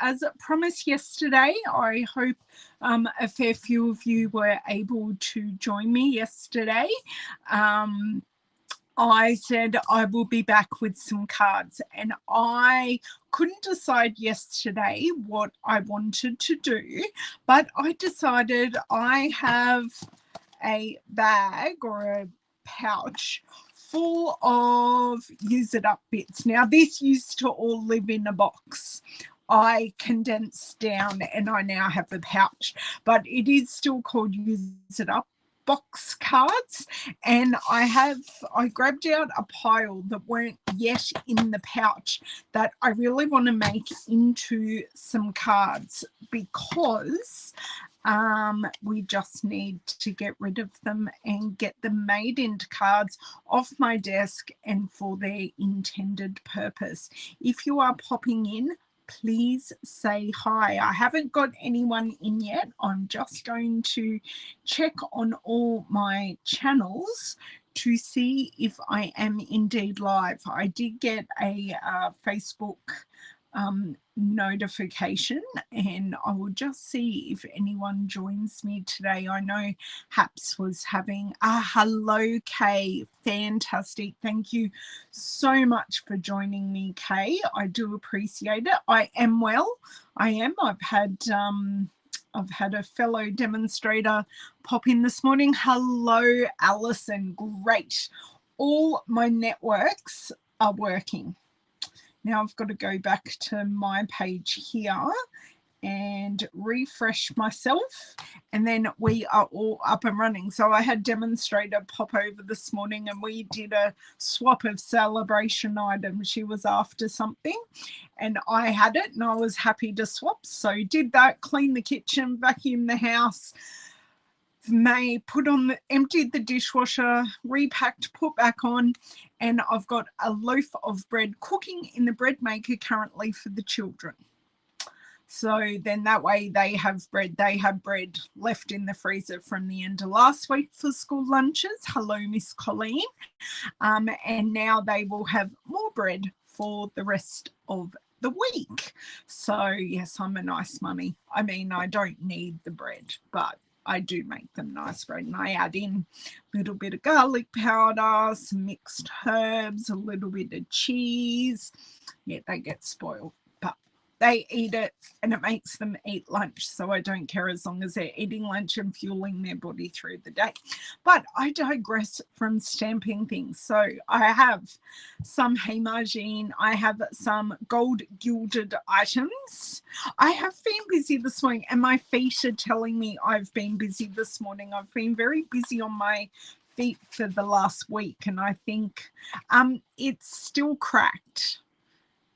as promised yesterday, I hope a fair few of you were able to join me yesterday. I said I will be back with some cards, and I couldn't decide yesterday what I wanted to do, but I decided I have a bag or a pouch full of use it up bits. Now, this used to all live in a box. I condensed down and I now have a pouch, but it is still called use it up box cards, and I grabbed out a pile that weren't yet in the pouch that I really want to make into some cards, because we just need to get rid of them and get them made into cards off my desk and for their intended purpose. If you are popping in, please say hi. I haven't got anyone in yet. I'm just going to check on all my channels to see if I am indeed live. I did get a Facebook notification, and I will just see if anyone joins me today. I know Haps was having a hello, Kay. Fantastic. Thank you so much for joining me, Kay. I do appreciate it. I am well. I am. I've had a fellow demonstrator pop in this morning. Hello, Alison. Great. All my networks are working. Now I've got to go back to my page here and refresh myself, and then we are all up and running. So I had Demonstrator pop over this morning and we did a swap of celebration items. She was after something and I had it and I was happy to swap. So did that, cleaned the kitchen, vacuumed the house, emptied the dishwasher, repacked, put back on, and I've got a loaf of bread cooking in the bread maker currently for the children. So then that way they have bread left in the freezer from the end of last week for school lunches. Hello, Miss Colleen. And now they will have more bread for the rest of the week. So yes, I'm a nice mummy. I mean, I don't need the bread, but I do make them nice bread, and I add in a little bit of garlic powder, some mixed herbs, a little bit of cheese. Yeah, they get spoiled, but they eat it and it makes them eat lunch. So I don't care as long as they're eating lunch and fueling their body through the day. But I digress from stamping things. So I have some Hamargine. I have some gold gilded items. I have been busy this morning, and my feet are telling me I've been busy this morning. I've been very busy on my feet for the last week, and I think it's still cracked.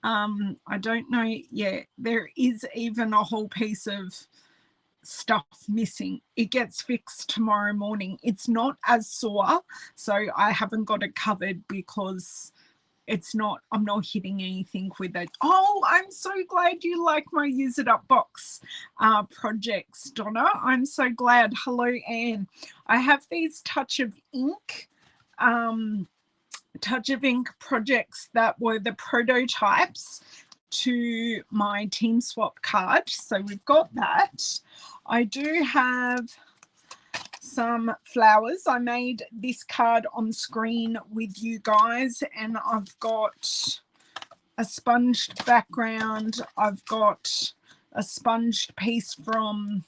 I don't know yet. There is even a whole piece of stuff missing. It gets fixed tomorrow morning. It's not as sore, so I haven't got it covered because I'm not hitting anything with it. Oh, I'm so glad you like my use it up box projects, Donna. I'm so glad. Hello, Anne. I have these Touch of Ink projects that were the prototypes to my Team Swap card. So we've got that. I do have some flowers. I made this card on screen with you guys, and I've got a sponged background. I've got a sponged piece from,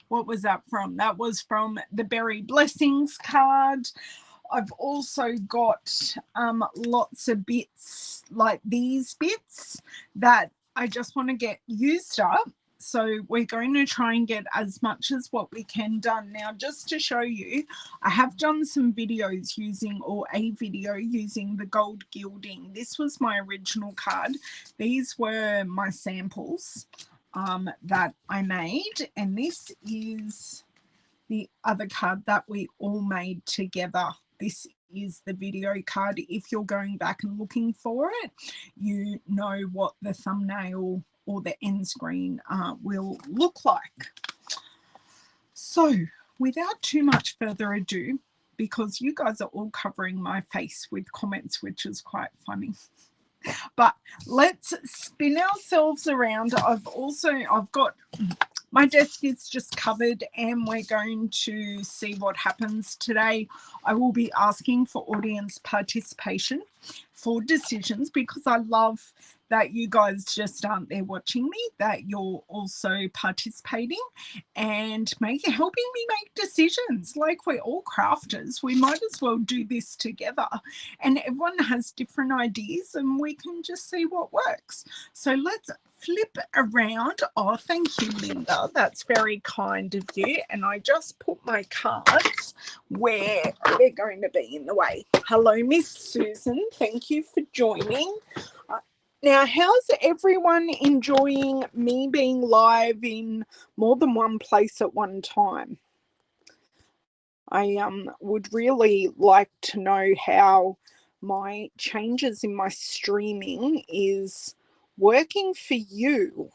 what was that from? That was from the Berry Blessings card. I've also got lots of bits like these bits that I just want to get used up. So we're going to try and get as much as what we can done. Now, just to show you, I have done some videos using the gold gilding. This was my original card. These were my samples that I made, and this is the other card that we all made together. This is the video card. If you're going back and looking for it, you know what the thumbnail or the end screen will look like. So without too much further ado, because you guys are all covering my face with comments, which is quite funny, But let's spin ourselves around. I've got my desk is just covered and we're going to see what happens today. I will be asking for audience participation for decisions because I love that you guys just aren't there watching me, that you're also participating and helping me make decisions. Like, we're all crafters, we might as well do this together, and everyone has different ideas and we can just see what works. So let's flip around. Oh, thank you, Linda, that's very kind of you. And I just put my cards where they're going to be in the way. Hello, Miss Susan, thank you for joining. Now, how's everyone enjoying me being live in more than one place at one time? I would really like to know how my changes in my streaming is working for you,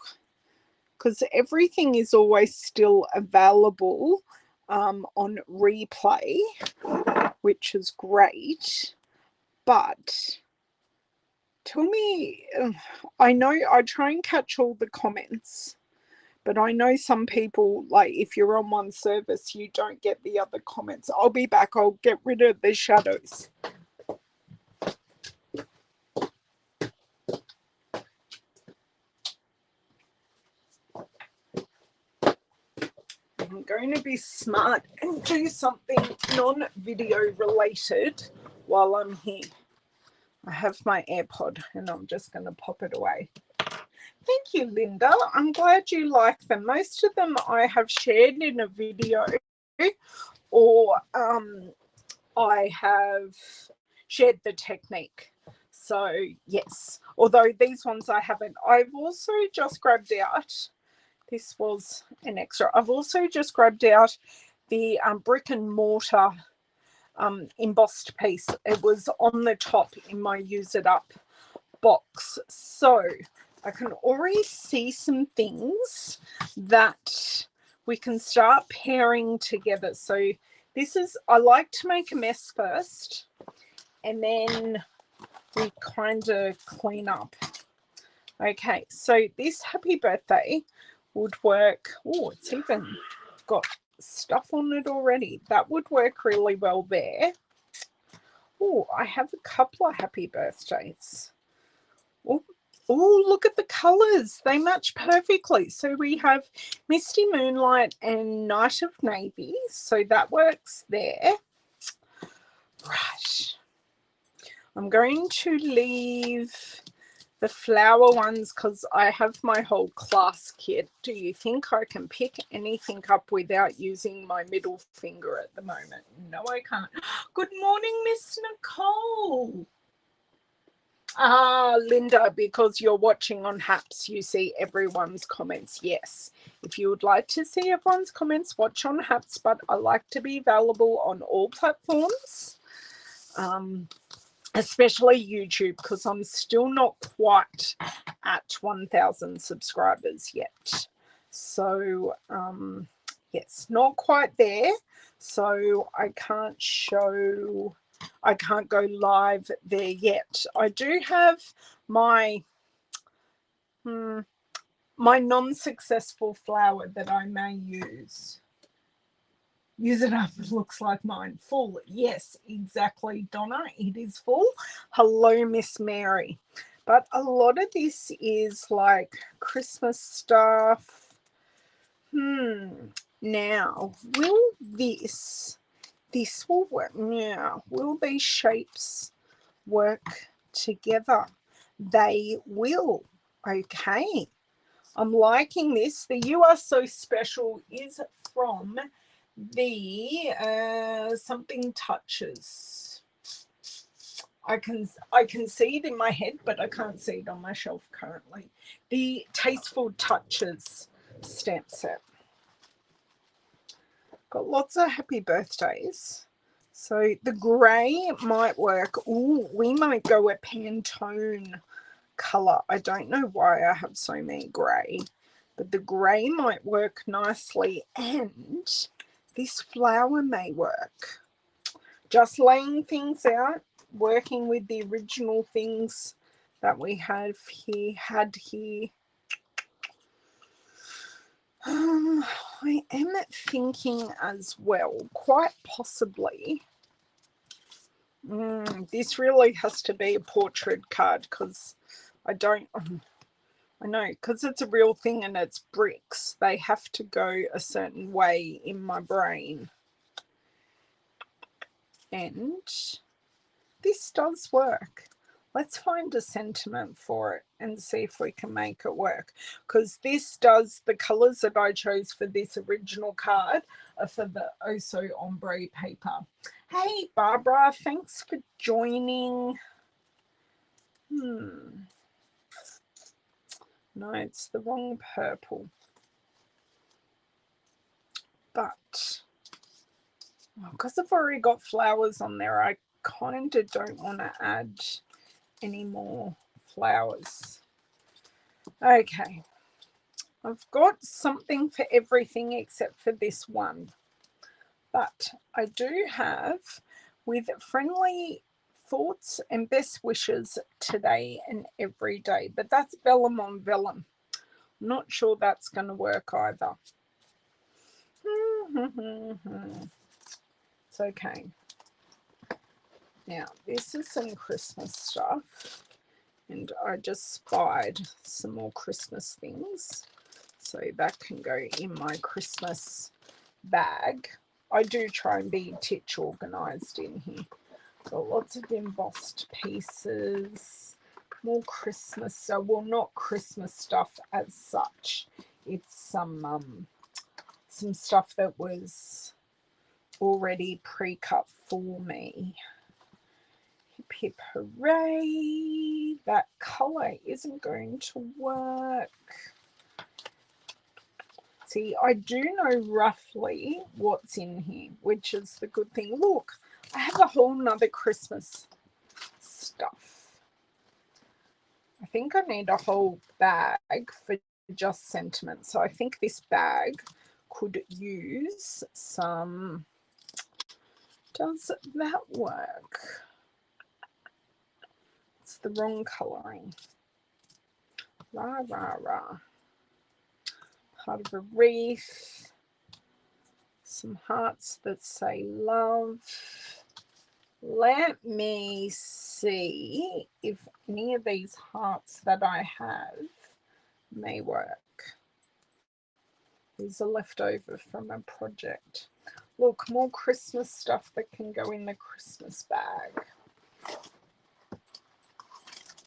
because everything is always still available on replay, which is great. But tell me, I know I try and catch all the comments, but I know some people, like if you're on one service, you don't get the other comments. I'll be back. I'll get rid of the shadows. I'm going to be smart and do something non-video related while I'm here. I have my AirPod and I'm just going to pop it away. Thank you, Linda. I'm glad you like them. Most of them I have shared in a video, or I have shared the technique. So yes, although these ones I haven't. I've also just grabbed out, this was an extra, I've also just grabbed out the brick and mortar embossed piece. It was on the top in my use it up box. So I can already see some things that we can start pairing together. So this is, I like to make a mess first and then we kind of clean up. Okay, so this happy birthday would work. Oh, it's even got stuff on it already. That would work really well there. Oh, I have a couple of happy birthdays. Oh, look at the colors. They match perfectly. So we have Misty Moonlight and Night of Navy. So that works there. Right. I'm going to leave the flower ones because I have my whole class kit. Do you think I can pick anything up without using my middle finger at the moment? No, I can't. Good morning, Miss Nicole. Linda, because you're watching on Haps, you see everyone's comments. Yes, if you would like to see everyone's comments, watch on Haps, but I like to be available on all platforms, especially YouTube, because I'm still not quite at 1,000 subscribers yet. So, yes, not quite there. So I can't go live there yet. I do have my my non-successful flower that I may use. Use it up, it looks like mine. Full. Yes, exactly, Donna. It is full. Hello, Miss Mary. But a lot of this is like Christmas stuff. Now, will this will work? Now, will these shapes work together? They will. Okay. I'm liking this. The You Are So Special is from the Something Touches. I can see it in my head, but I can't see it on my shelf currently. The Tasteful Touches stamp set. Got lots of happy birthdays. So the grey might work. Oh, we might go a Pantone colour. I don't know why I have so many grey, but the grey might work nicely, and this flower may work. Just laying things out, working with the original things that we had here. I am thinking as well, quite possibly, this really has to be a portrait card, because I know, because it's a real thing and it's bricks. They have to go a certain way in my brain. And this does work. Let's find a sentiment for it and see if we can make it work. Because this does, the colours that I chose for this original card are for the Oso Ombre paper. Hey, Barbara, thanks for joining. No, it's the wrong purple. But because I've already got flowers on there, I kind of don't want to add any more flowers. Okay, I've got something for everything except for this one. But I do have, with friendly thoughts and best wishes today and every day. But that's vellum on vellum. I'm not sure that's going to work either. It's okay. Now, this is some Christmas stuff. And I just spied some more Christmas things. So that can go in my Christmas bag. I do try and be titch organised in here. Got lots of embossed pieces, more Christmas, well, not Christmas stuff as such. It's some stuff that was already pre-cut for me. Hip hip hooray! That colour isn't going to work. See, I do know roughly what's in here, which is the good thing. Look, I have a whole nother Christmas stuff. I think I need a whole bag for just sentiment. So I think this bag could use some. Does that work? It's the wrong colouring. Rah, rah, rah. Part of a wreath. Some hearts that say love. Let me see if any of these hearts that I have may work. These are left over from a project. Look, more Christmas stuff that can go in the Christmas bag.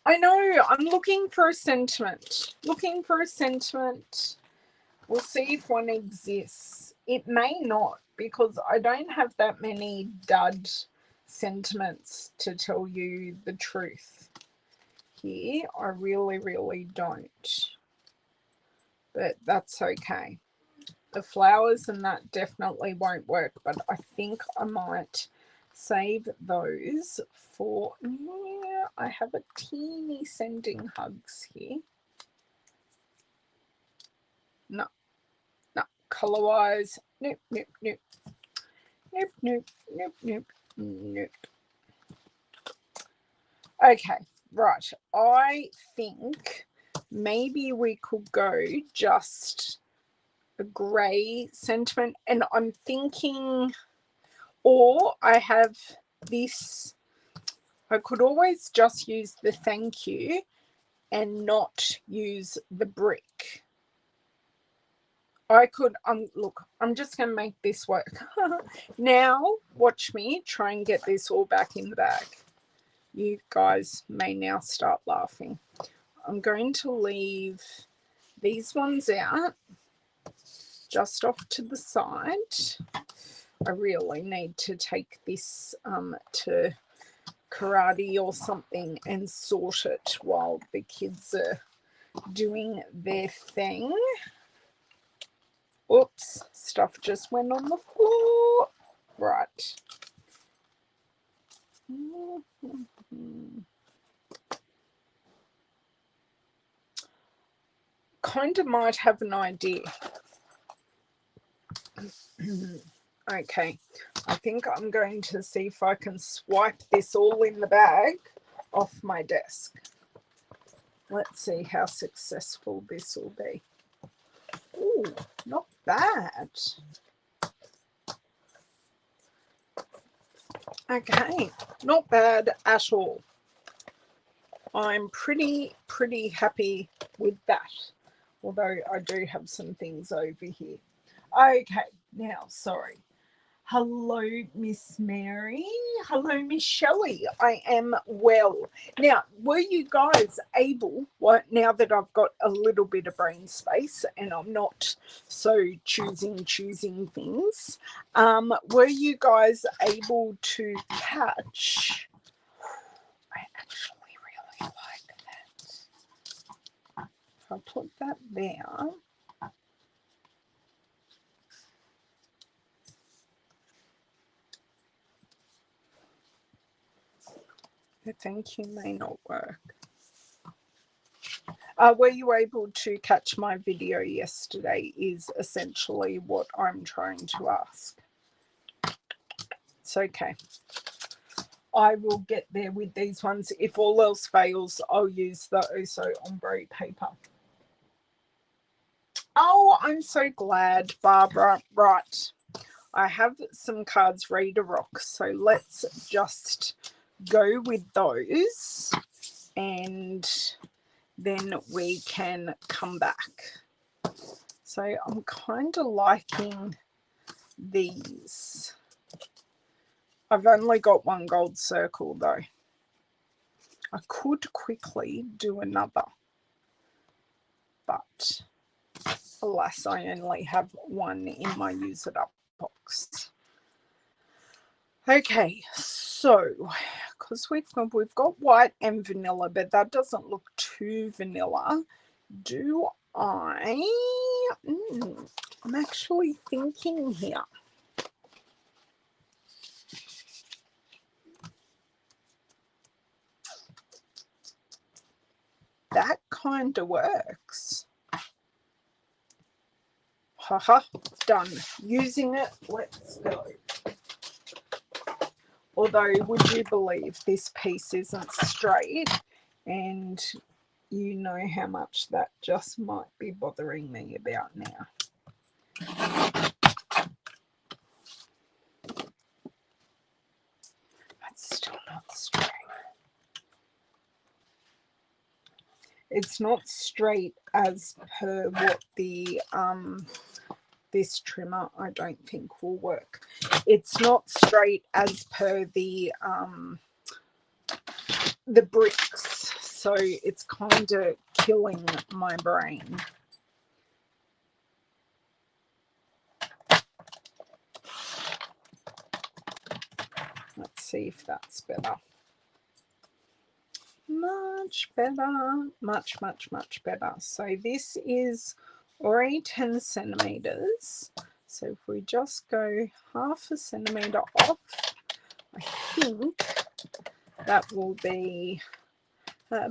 I know, I'm looking for a sentiment. We'll see if one exists. It may not, because I don't have that many dud sentiments, to tell you the truth. Here, I really, really don't. But that's okay. The flowers and that definitely won't work, but I think I might save those for, yeah, I have a teeny sending hugs here. No, color-wise, nope. Okay, right, I think maybe we could go just a grey sentiment, and I'm thinking, or I have this, I could always just use the thank you and not use the brick. I could, look, I'm just going to make this work. Now, watch me try and get this all back in the bag. You guys may now start laughing. I'm going to leave these ones out, just off to the side. I really need to take this to karate or something and sort it while the kids are doing their thing. Oops, stuff just went on the floor. Right. Kind of might have an idea. Okay, I think I'm going to see if I can swipe this all in the bag off my desk. Let's see how successful this will be. Oh, not bad. Okay, not bad at all. I'm pretty happy with that. Although I do have some things over here. Okay, now, sorry. Hello, Miss Mary. Hello, Miss Shelley. I am well. Now, were you guys able, now that I've got a little bit of brain space and I'm not so choosing things, were you guys able to catch? I actually really like that. If I put that there. Thank you may not work. Were you able to catch my video yesterday is essentially what I'm trying to ask. It's okay. I will get there with these ones. If all else fails, I'll use the Oso Ombre paper. Oh, I'm so glad, Barbara. Right. I have some cards ready to rock. So let's just go with those and then we can come back. So I'm kind of liking these. I've only got one gold circle though. I could quickly do another, but alas, I only have one in my use it up box. Okay, so because we've got white and vanilla, but that doesn't look too vanilla. Do I'm actually thinking here. That kind of works. Haha, done. Using it, let's go. Although, would you believe this piece isn't straight, and you know how much that just might be bothering me about now. That's still not straight. It's not straight as per what the this trimmer I don't think will work. It's not straight as per the bricks, so it's kind of killing my brain. Let's see if that's better. Much better, much better. So this is already 10 centimeters. So if we just go half a centimeter off, I think that will be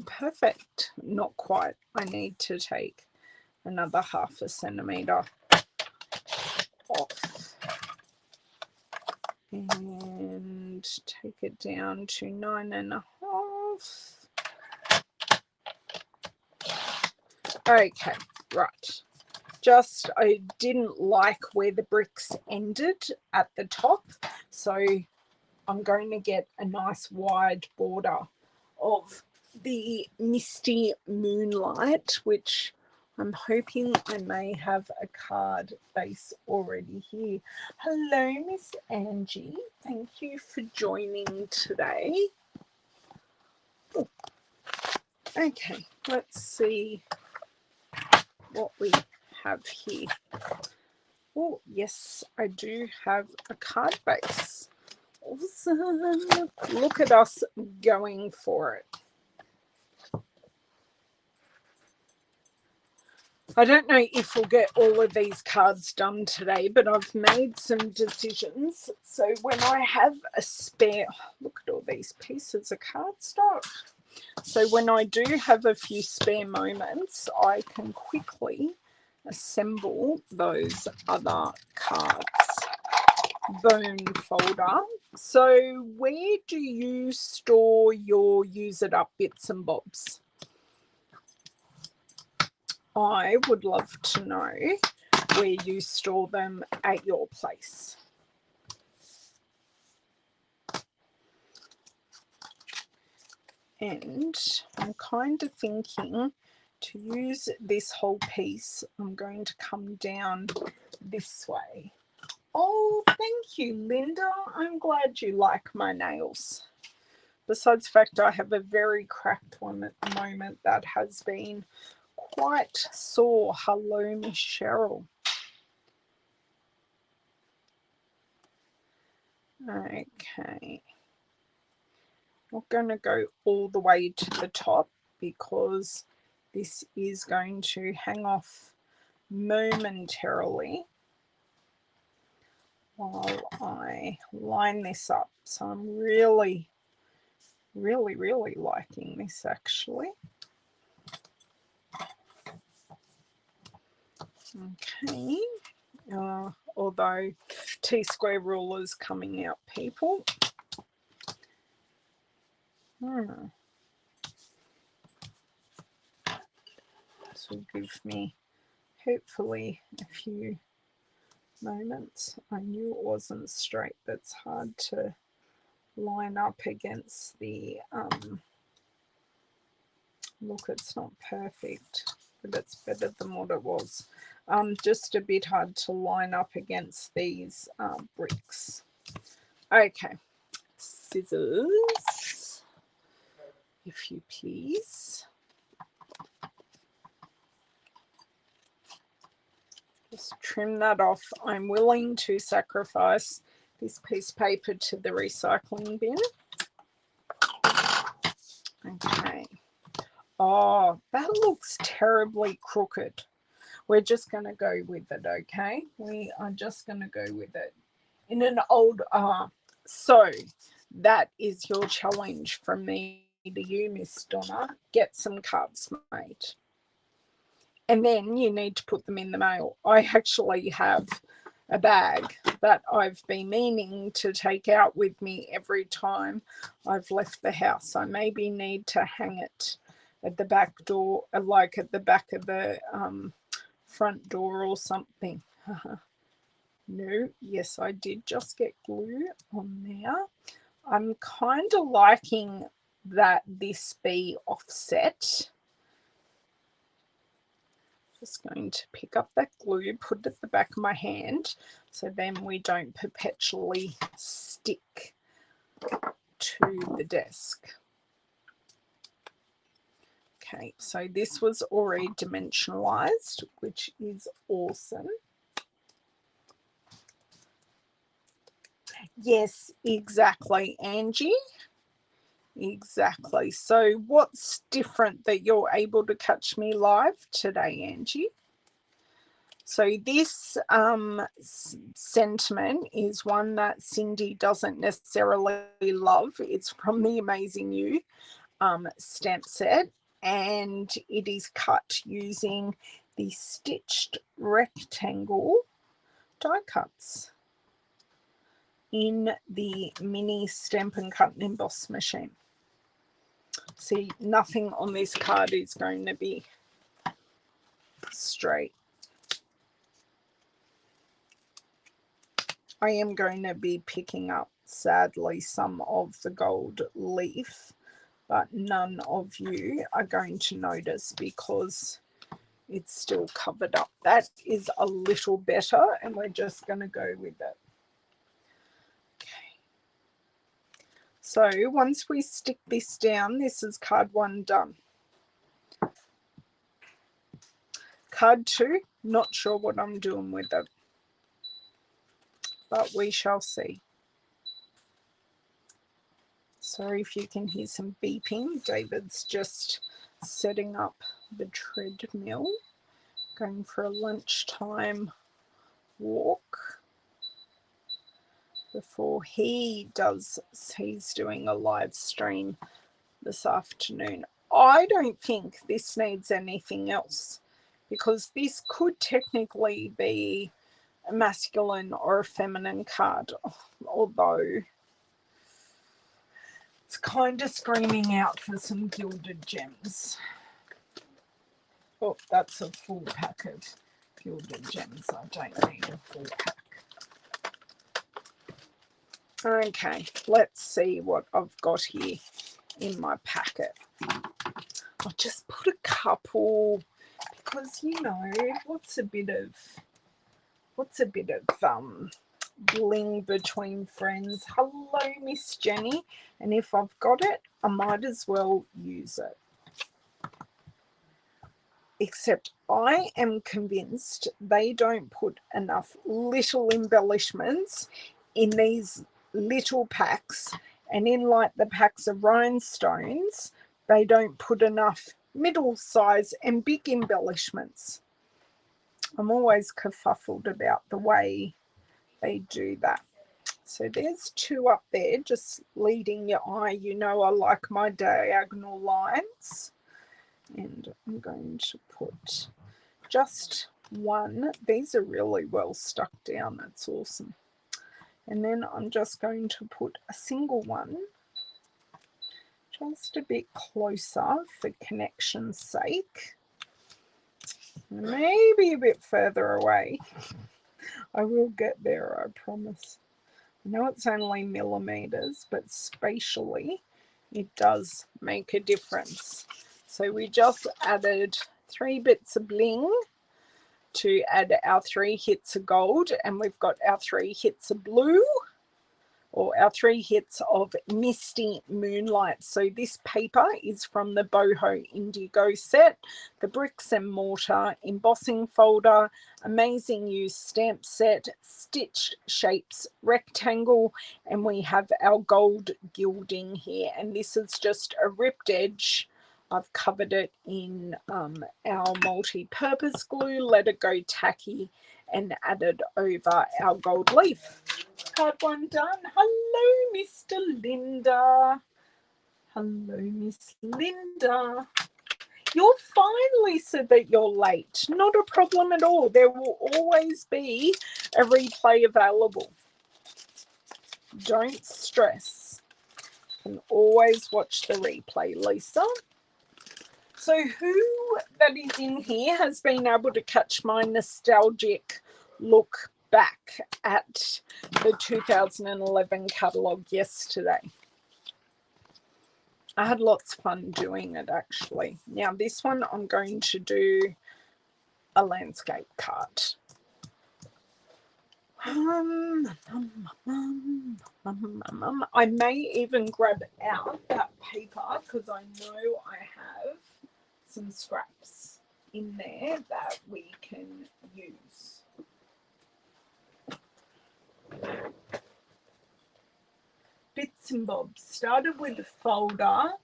perfect. Not quite. I need to take another half a centimeter off and take it down to 9.5. Okay, right. Just I didn't like where the bricks ended at the top, so I'm going to get a nice wide border of the misty moonlight, which I'm hoping I may have a card base already here. Hello, Miss Angie. Thank you for joining today. Oh. Okay, let's see what we have here. Oh, yes, I do have a card base. Awesome. Look at us going for it. I don't know if we'll get all of these cards done today, but I've made some decisions. So when I have a spare, look at all these pieces of cardstock. So when I do have a few spare moments, I can quickly assemble those other cards. Bone folder. So where do you store your use it up bits and bobs? I would love to know where you store them at your place. And I'm kind of thinking to use this whole piece, I'm going to come down this way. Oh, thank you, Linda. I'm glad you like my nails. Besides the fact I have a very cracked one at the moment that has been quite sore. Hello, Miss Cheryl. Okay. Not going to go all the way to the top because this is going to hang off momentarily while I line this up. So I'm really liking this actually. Okay. Although T-square ruler's coming out, people. This will give me hopefully a few moments. I knew it wasn't straight, but it's hard to line up against the look. It's not perfect, but it's better than what it was. Just a bit hard to line up against these bricks. Okay, scissors, if you please. Just trim that off. I'm willing to sacrifice this piece of paper to the recycling bin. Okay. Oh, that looks terribly crooked. We're just going to go with it, okay? We are just going to go with it. In an old so that is your challenge from me to you, Miss Donna. Get some cards made. And then you need to put them in the mail. I actually have a bag that I've been meaning to take out with me every time I've left the house. I maybe need to hang it at the back door, like at the back of the front door or something. No, yes, I did just get glue on there. I'm kind of liking that this be offset. Just going to pick up that glue, put it at the back of my hand, so then we don't perpetually stick to the desk. Okay, so this was already dimensionalized, which is awesome. Yes, exactly, Angie. Exactly. So what's different that you're able to catch me live today, Angie? So this sentiment is one that Cindy doesn't necessarily love. It's from the Amazing You stamp set, and it is cut using the stitched rectangle die cuts in the mini Stampin' Cut and Emboss machine. See, nothing on this card is going to be straight. I am going to be picking up, sadly, some of the gold leaf, but none of you are going to notice because it's still covered up. That is a little better, and we're just going to go with it. Okay. So once we stick this down, this is card 1 done. Card 2, not sure what I'm doing with it, but we shall see. Sorry if you can hear some beeping. David's just setting up the treadmill, going for a lunchtime walk before he's doing a live stream this afternoon. I don't think this needs anything else, because this could technically be a masculine or a feminine card, although it's kind of screaming out for some gilded gems. Oh, that's a full pack of gilded gems. I don't need a full pack. Okay, let's see what I've got here in my packet. I'll just put a couple because, you know, what's a bit of bling between friends. Hello, Miss Jenny. And if I've got it, I might as well use it. Except I am convinced they don't put enough little embellishments in these little packs, and in like the packs of rhinestones, they don't put enough middle size and big embellishments. I'm always kerfuffled about the way they do that. So there's two up there just leading your eye. You know I like my diagonal lines. And I'm going to put just one. These are really well stuck down. That's awesome. And then I'm just going to put a single one just a bit closer for connection's sake. Maybe a bit further away. I will get there, I promise. I know it's only millimeters, but spatially it does make a difference. So we just added 3 bits of bling to add our 3 hits of gold, and we've got our 3 hits of blue, or our 3 hits of Misty Moonlight. So this paper is from the Boho Indigo set, the bricks and mortar embossing folder, amazing use stamp set, stitched shapes rectangle, and we have our gold gilding here, and this is just a ripped edge. I've covered it in our multi-purpose glue, let it go tacky, and added over our gold leaf. Card one done. Hello, Mr. Linda. Hello, Miss Linda. You're fine, Lisa, that you're late. Not a problem at all. There will always be a replay available. Don't stress. You can always watch the replay, Lisa. So who that is in here has been able to catch my nostalgic look back at the 2011 catalogue yesterday? I had lots of fun doing it, actually. Now this one I'm going to do a landscape card. I may even grab out that paper because I know I have some scraps in there that we can use. Bits and bobs. Started with a folder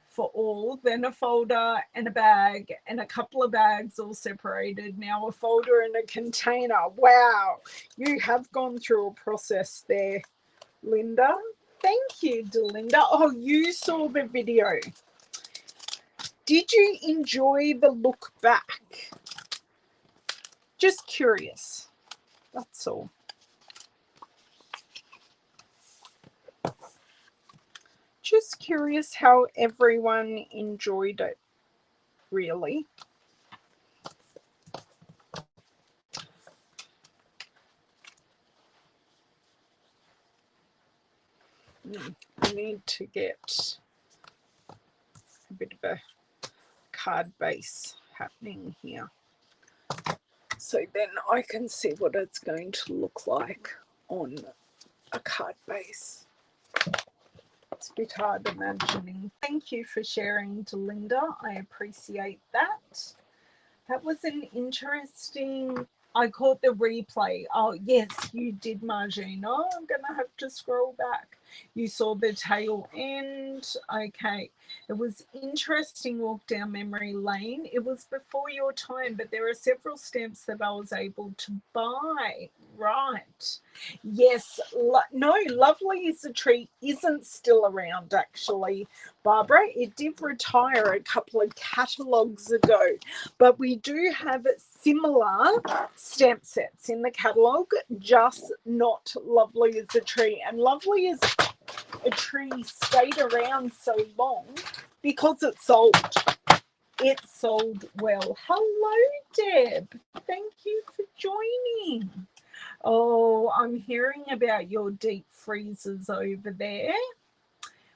for all, then a folder and a bag, and a couple of bags all separated. Now a folder and a container. Wow, you have gone through a process there, Linda. Thank you, Delinda. Oh, you saw the video. Did you enjoy the look back? Just curious. That's all. Just curious how everyone enjoyed it, really. I need to get a bit of a card base happening here, so then I can see what it's going to look like on a card base. It's a bit hard imagining. Thank you for sharing, Delinda. I appreciate that. That was an interesting... I caught the replay. Oh, yes, you did, Margina. I'm going to have to scroll back. You saw the tail end. Okay. It was interesting walk down memory lane. It was before your time, but there are several stamps that I was able to buy. Right. Yes. No, Lovely as a Tree isn't still around, actually, Barbara. It did retire a couple of catalogues ago, but we do have similar stamp sets in the catalogue, just not Lovely as a Tree. And Lovely as a Tree stayed around so long because it sold. it sold well. Hello, Deb. Thank you for joining. Oh, I'm hearing about your deep freezers over there.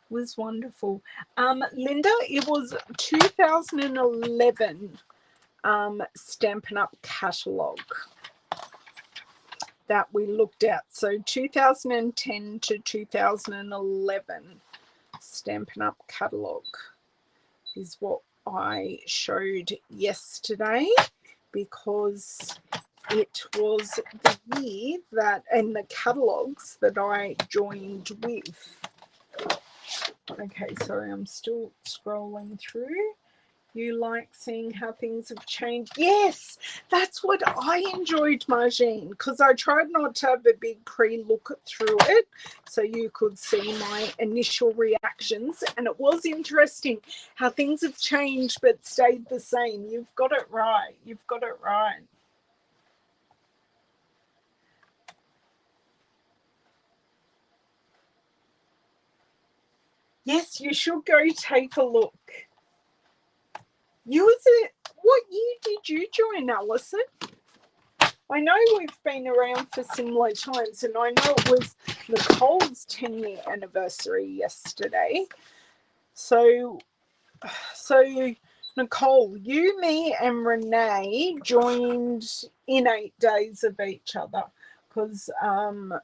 Was wonderful. Linda, it was 2011 Stampin' Up catalogue that we looked at. So 2010 to 2011 Stampin' Up catalogue is what I showed yesterday, because it was the year that, and the catalogues that I joined with. Okay, sorry, I'm still scrolling through. You like seeing how things have changed? Yes, that's what I enjoyed, Margine, because I tried not to have a big pre-look through it so you could see my initial reactions. And it was interesting how things have changed but stayed the same. You've got it right. You've got it right. Yes, you should go take a look. What year did you join, Alison? I know we've been around for similar times, and I know it was Nicole's 10-year anniversary yesterday. So Nicole, you, me, and Renee joined in 8 days of each other, because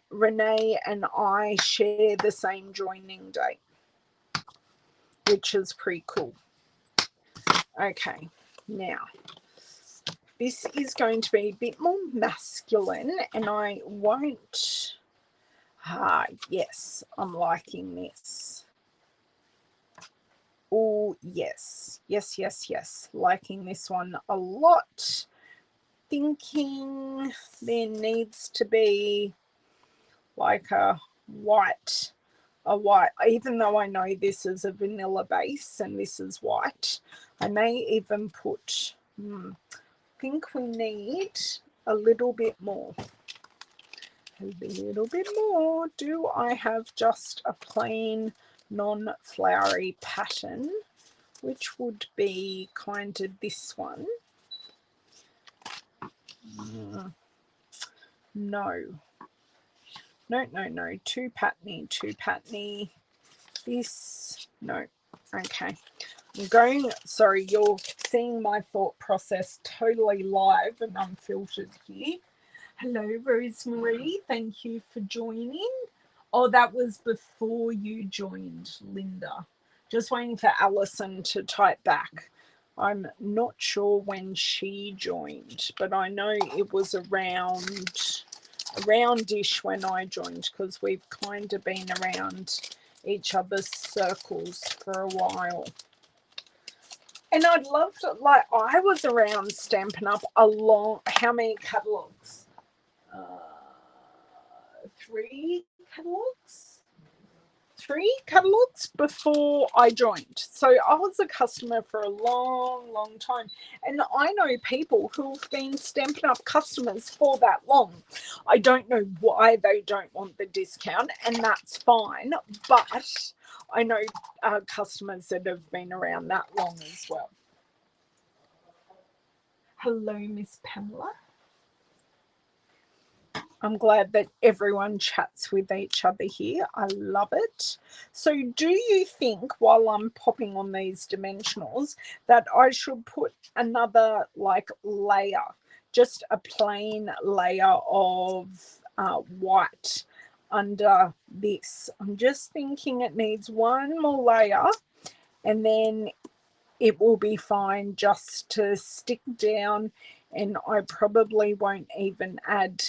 Renee and I share the same joining date, which is pretty cool. Okay, now this is going to be a bit more masculine, and I won't. Yes, I'm liking this. Oh, yes. Liking this one a lot. Thinking there needs to be like a white, even though I know this is a vanilla base and this is white. I may even put, I think we need a little bit more. Do I have just a plain non-flowery pattern, which would be kind of this one? No, too patterny. This, no. Okay, I'm going, sorry, you're seeing my thought process totally live and unfiltered here. Hello, Rosemary. Thank you for joining. Oh, that was before you joined, Linda. Just waiting for Alison to type back. I'm not sure when she joined, but I know it was around-ish when I joined, because we've kind of been around each other's circles for a while. And I'd love to, like, I was around Stampin' Up a long, how many catalogues? 3 catalogues before I joined. So I was a customer for a long time, and I know people who've been Stampin' Up customers for that long. I don't know why they don't want the discount, and that's fine, but I know customers that have been around that long as well. Hello, Miss Pamela. I'm glad that everyone chats with each other here. I love it. So do you think, while I'm popping on these dimensionals, that I should put another like layer, just a plain layer of white under this? I'm just thinking it needs one more layer, and then it will be fine just to stick down, and I probably won't even add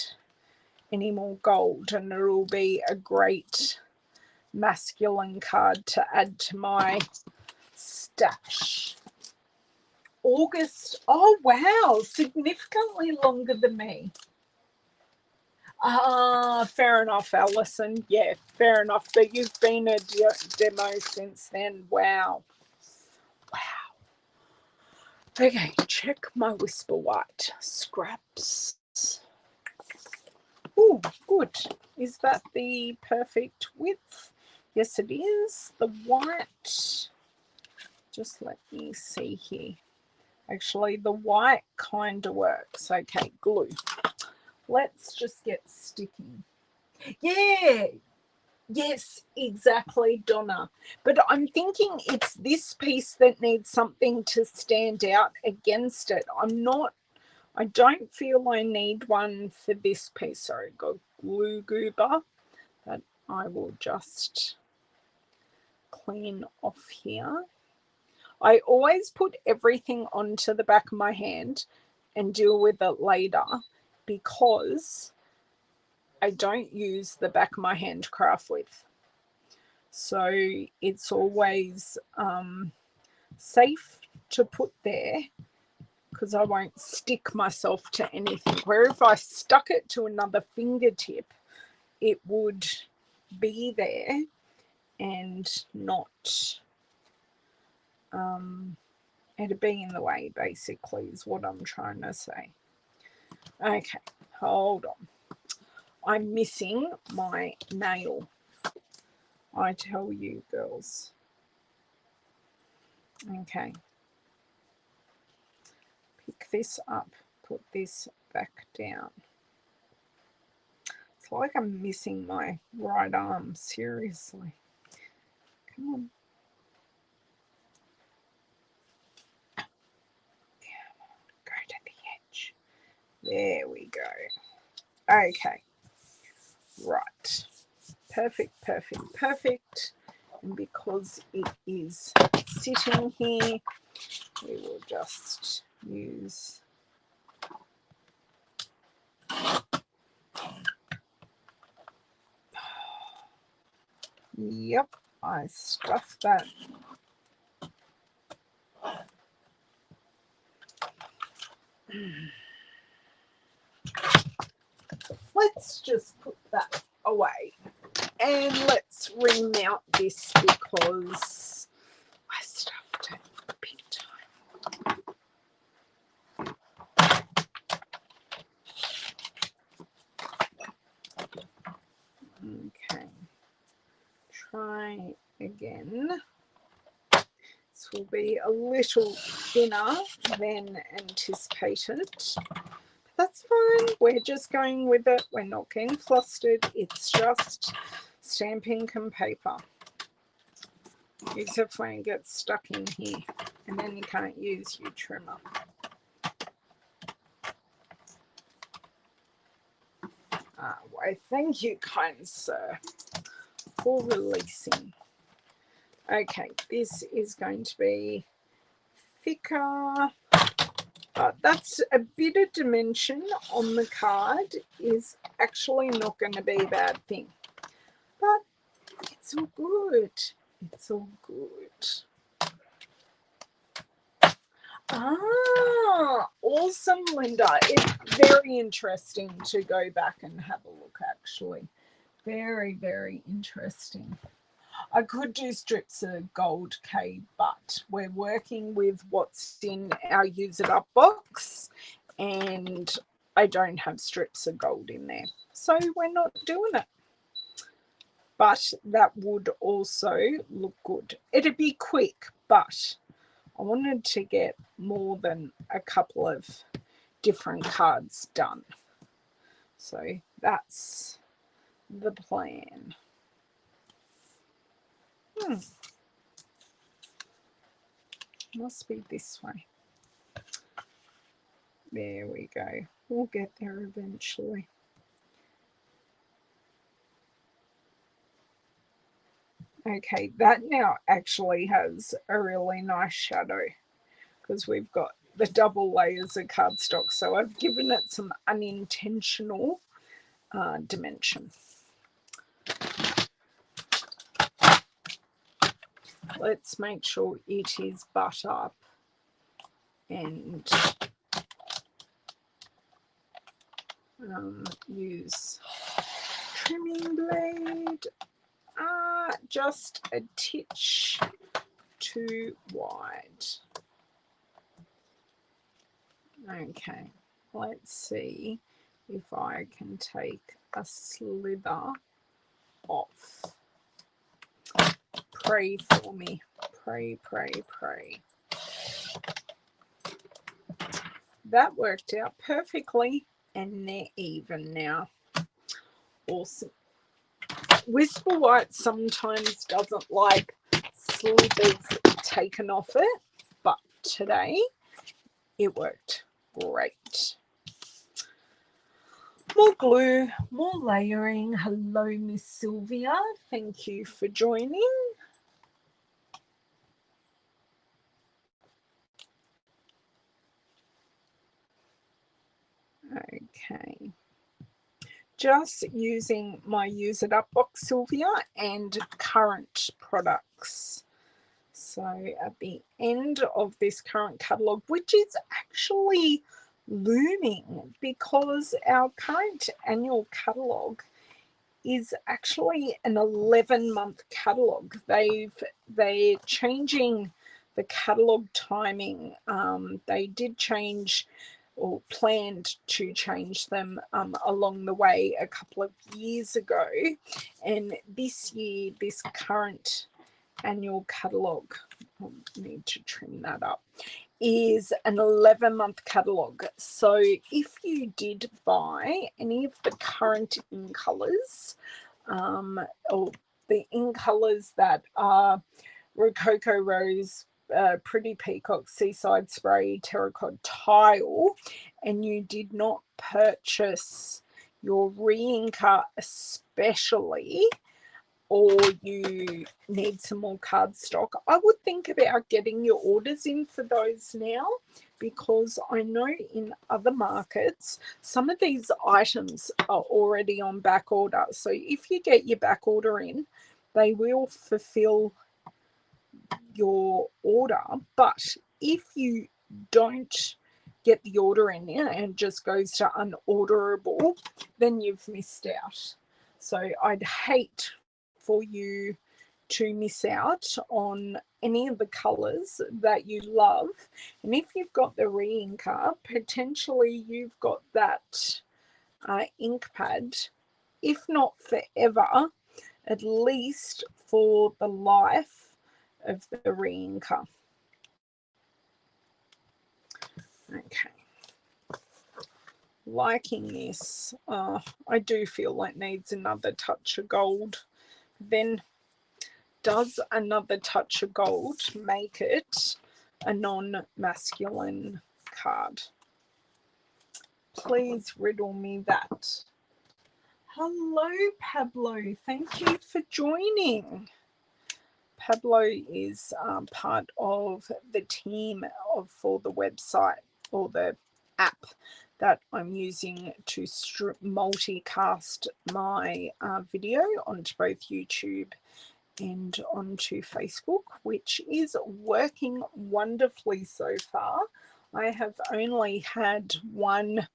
any more gold, and it'll be a great masculine card to add to my stash. August, oh wow, significantly longer than me. Fair enough, Alison. Yeah, fair enough, but you've been a demo since then. Wow. Okay, check my Whisper White scraps. Oh, good. Is that the perfect width? Yes, it is. The white. Just let me see here. Actually, the white kind of works. Okay, glue. Let's just get sticking. Yeah, yes, exactly, Donna. But I'm thinking it's this piece that needs something to stand out against it. I don't feel I need one for this piece. Sorry, got glue goober that I will just clean off here. I always put everything onto the back of my hand and deal with it later because I don't use the back of my hand craft with. So it's always safe to put there because I won't stick myself to anything. Where if I stuck it to another fingertip, it would be there and not, it'd be in the way, basically, is what I'm trying to say. Okay, hold on. I'm missing my nail. I tell you, girls. Okay. Pick this up, put this back down. It's like I'm missing my right arm, seriously. Come on. Go to the edge. There we go. Okay. Right. Perfect, perfect, perfect. And because it is sitting here, we will just use yep, I stuffed that. Let's just put that away and let's remount this because I stuffed it big time. Okay, try again. This will be a little thinner than anticipated. That's fine. We're just going with it. We're not getting flustered. It's just Stampin' Ink and paper. Except when it gets stuck in here. And then you can't use your trimmer. Why, thank you, kind sir, for releasing. Okay, this is going to be thicker. That's a bit of dimension on the card is actually not going to be a bad thing. But it's all good. It's all good. Awesome, Linda. It's very interesting to go back and have a look, actually. Very, very interesting. I could do strips of gold, Kay, but we're working with what's in our Use It Up box, and I don't have strips of gold in there. So we're not doing it. But that would also look good. It'd be quick, but I wanted to get more than a couple of different cards done. So that's the plan. Must be this way. There we go. We'll get there eventually. Okay, that now actually has a really nice shadow because we've got the double layers of cardstock. So I've given it some unintentional dimension. Let's make sure it is butt up and use trimming blade. Just a titch too wide. Okay, let's see if I can take a slither off. Pray for me. Pray, pray, pray. that worked out perfectly, and they're even now. Awesome. Whisper White sometimes doesn't like slivers taken off it, but today it worked great. More glue, more layering. Hello, Miss Sylvia. Thank you for joining. Okay. Just using my Use It Up box, Sylvia, and current products. So at the end of this current catalogue, which is actually looming because our current annual catalogue is actually an 11-month catalogue. They're changing the catalogue timing. They did change or planned to change them along the way a couple of years ago, and this year, this current annual catalogue, I need to trim that up, is an 11-month catalogue. So if you did buy any of the current in colours, or the in colours that are Rococo Rose, Pretty Peacock, Seaside Spray, Terracotta Tile, and you did not purchase your re-inker especially, or you need some more cardstock, I would think about getting your orders in for those now, because I know in other markets some of these items are already on back order. So if you get your back order in, they will fulfill your order. But if you don't get the order in and just goes to unorderable, then you've missed out. So I'd hate for you to miss out on any of the colours that you love. And if you've got the re-inker, potentially you've got that ink pad, if not forever, at least for the life of the re-inker. Okay. Liking this. I do feel like needs another touch of gold. Then does another touch of gold make it a non-masculine card? Please riddle me that. Hello, Pablo. Thank you for joining. Pablo is part of the team for the website, or the app that I'm using to multicast my video onto both YouTube and onto Facebook, which is working wonderfully so far. I have only had one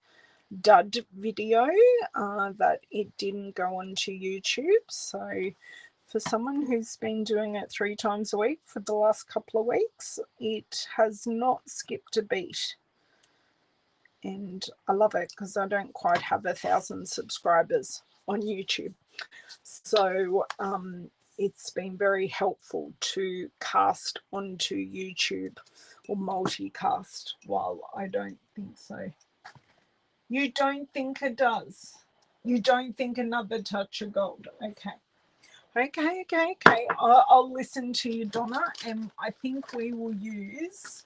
dud video that it didn't go onto YouTube. So for someone who's been doing it 3 times a week for the last couple of weeks, it has not skipped a beat. And I love it because I don't quite have 1,000 subscribers on YouTube. So it's been very helpful to cast onto YouTube, or multicast, while I don't think so. You don't think it does? You don't think another touch of gold? Okay. Okay. I'll listen to you, Donna, and I think we will use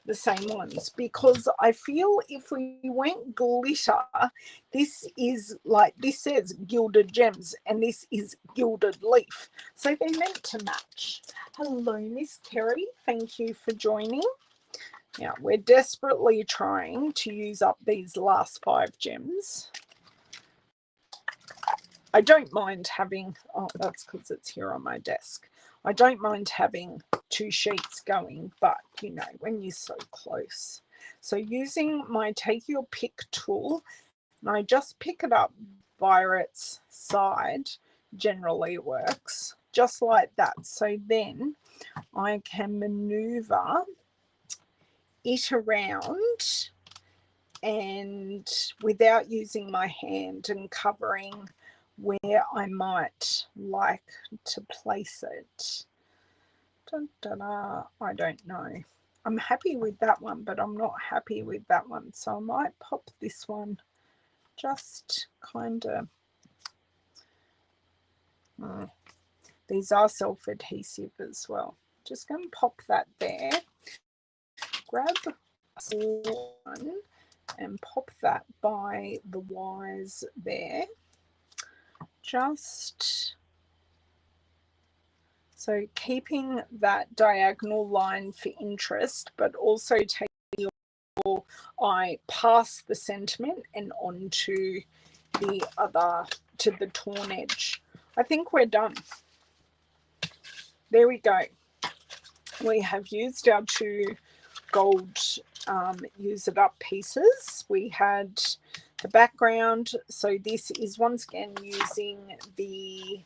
the same ones, because I feel if we went glitter, this is like, this says gilded gems and this is gilded leaf, so they're meant to match. Hello, Miss Terry, thank you for joining. Now we're desperately trying to use up these last 5 gems. I don't mind having, oh, that's because it's here on my desk. I don't mind having 2 sheets going, but you know, when you're so close. So using my Take Your Pick tool, and I just pick it up via its side, generally works, just like that. So then I can maneuver it around, and without using my hand and covering where I might like to place it. Dun, dun, dun, I don't know. I'm happy with that one, but I'm not happy with that one. So I might pop this one just kind of, these are self-adhesive as well. Just going to pop that there. Grab one and pop that by the wires there. Just so keeping that diagonal line for interest, but also taking your eye past the sentiment and onto the other, to the torn edge. I think we're done. There we go. We have used our two gold use it up pieces. We had the background, so this is once again using the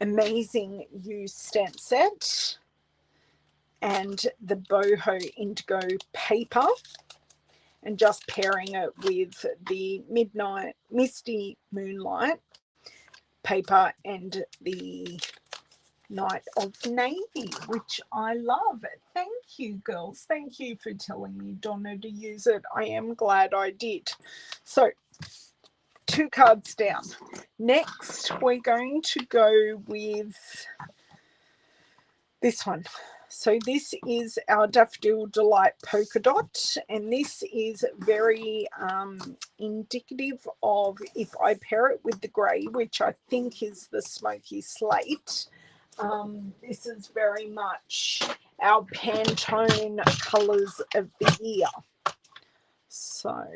Amazing You stamp set and the Boho Indigo paper, and just pairing it with the Midnight Misty Moonlight paper and the Night of Navy, which I love. Thank you, girls. Thank you for telling me, Donna, to use it. I am glad I did. So 2 cards down. Next, we're going to go with this one. So this is our Daffodil Delight polka dot, and this is very indicative of, if I pair it with the grey, which I think is the Smoky Slate, this is very much our Pantone colours of the year. So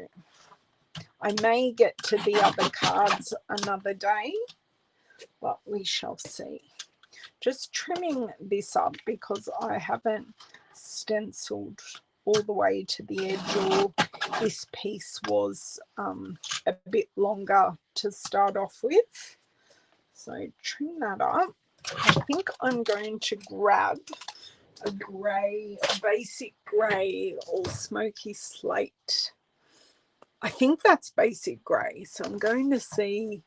I may get to the other cards another day, but we shall see. Just trimming this up because I haven't stenciled all the way to the edge, or this piece was a bit longer to start off with. So trim that up. I think I'm going to grab a grey, a basic grey or smoky slate. I think that's basic grey, so I'm going to see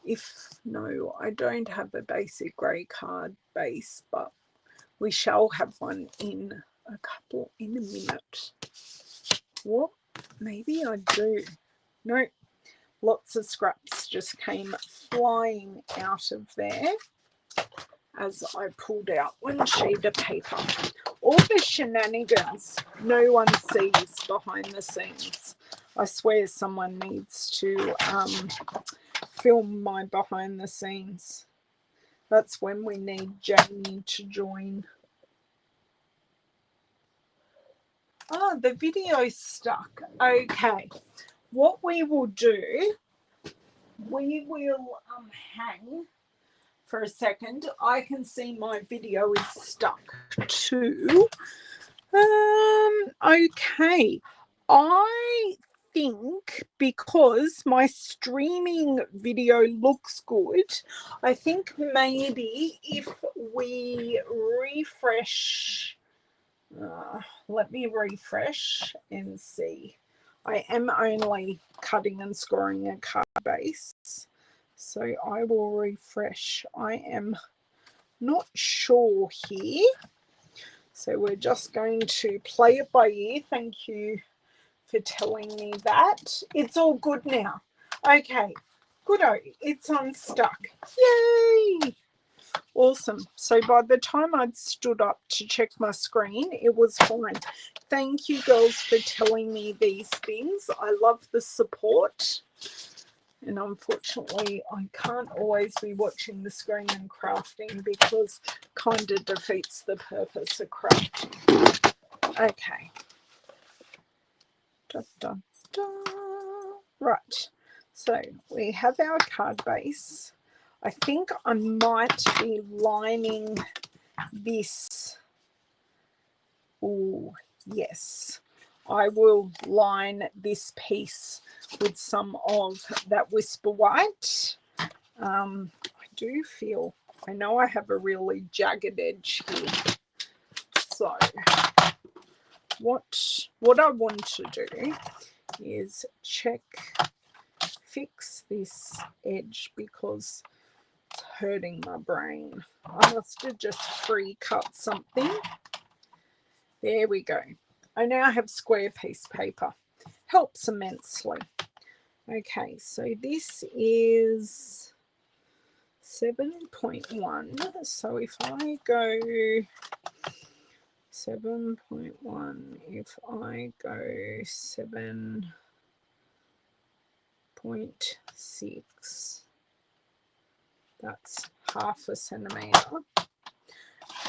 if, no, I don't have a basic grey card base, but we shall have one in a minute. What? Maybe I do. No, lots of scraps just came flying out of there as I pulled out one sheet of paper. All the shenanigans no one sees behind the scenes. I swear someone needs to film my behind the scenes. That's when we need Jamie to join. Oh, the video's stuck. Okay. What we will do, we will hang for a second. I can see my video is stuck too. Okay. I think because my streaming video looks good, I think maybe if we refresh, let me refresh and see. I am only cutting and scoring a card base, so I will refresh. I am not sure here, so we're just going to play it by ear. Thank you for telling me that. It's all good now. Okay, good-o, it's unstuck. Yay! Awesome. So by the time I'd stood up to check my screen, it was fine. Thank you, girls, for telling me these things. I love the support. And unfortunately, I can't always be watching the screen and crafting because it kind of defeats the purpose of crafting. Okay. Da, da, da. Right. So we have our card base. I think I might be lining this. Oh, yes. I will line this piece with some of that Whisper White. I do feel, I know I have a really jagged edge here. So what I want to do is fix this edge because it's hurting my brain. I must have just pre-cut something. There we go. I now have square piece paper. Helps immensely. Okay, so this is 7.1. So if I go 7.1, if I go 7.6, that's half a centimetre.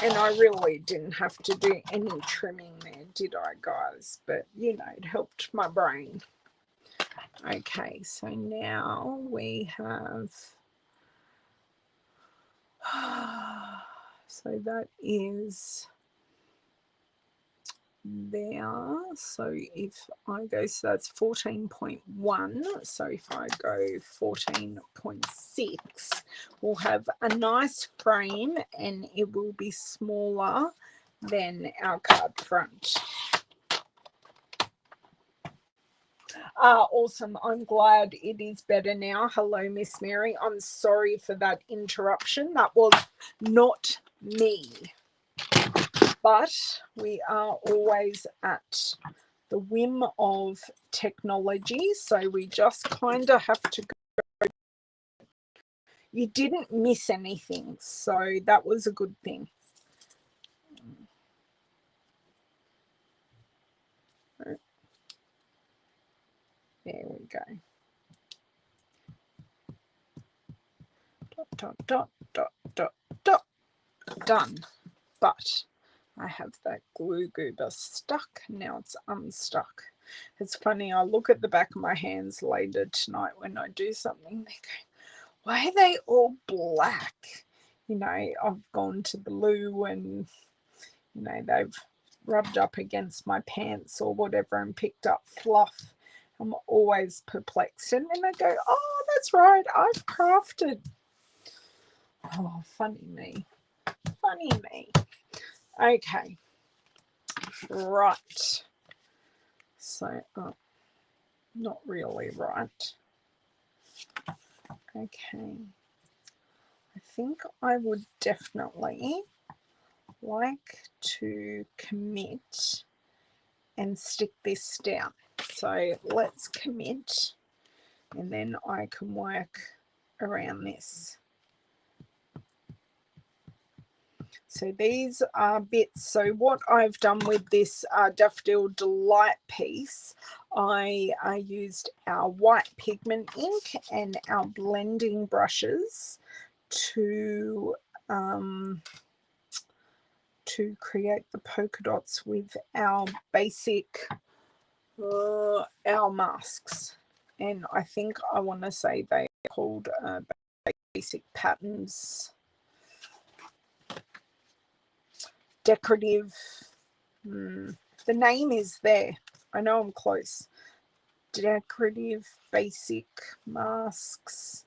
And I really didn't have to do any trimming there, did I, guys? But, you know, it helped my brain. Okay, so now we have... So that is there. So if I go, so that's 14.1. So if I go 14.6, we'll have a nice frame and it will be smaller than our card front. Awesome. I'm glad it is better now. Hello, Miss Mary. I'm sorry for that interruption. That was not me. But we are always at the whim of technology, so we just kind of have to go. You didn't miss anything, so that was a good thing. There we go. Dot, dot, dot, dot, dot, dot. Done. But I have that glue goober stuck. Now it's unstuck. It's funny, I look at the back of my hands later tonight when I do something, they go, why are they all black? You know, I've gone to the loo and, you know, they've rubbed up against my pants or whatever and picked up fluff. I'm always perplexed. And then I go, oh, that's right, I've crafted. Oh, funny me. Funny me. Okay. Right. So, not really right. Okay. I think I would definitely like to commit and stick this down. So let's commit and then I can work around this. So these are bits. So what I've done with this Daffodil Delight piece, I used our white pigment ink and our blending brushes to create the polka dots with our basic, our masks. And I think I want to say they are called basic patterns. Decorative, the name is there. I know I'm close. Decorative basic masks,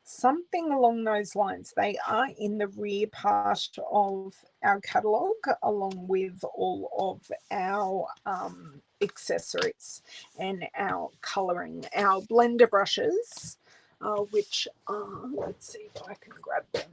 something along those lines. They are in the rear part of our catalogue along with all of our accessories and our colouring. Our blender brushes, which are, let's see if I can grab them.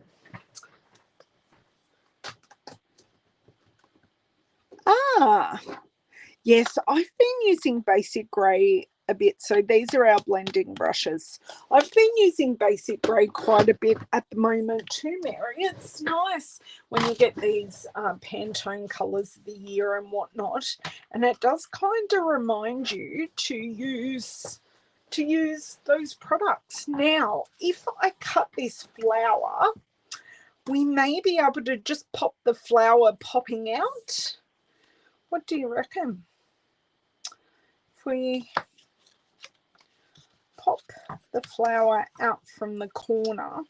Yes, I've been using basic grey a bit. So these are our blending brushes. I've been using basic grey quite a bit at the moment too, Mary. It's nice when you get these Pantone colours of the year and whatnot. And it does kind of remind you to use those products. Now, if I cut this flower, we may be able to just pop the flower popping out. What do you reckon? If we pop the flower out from the corner,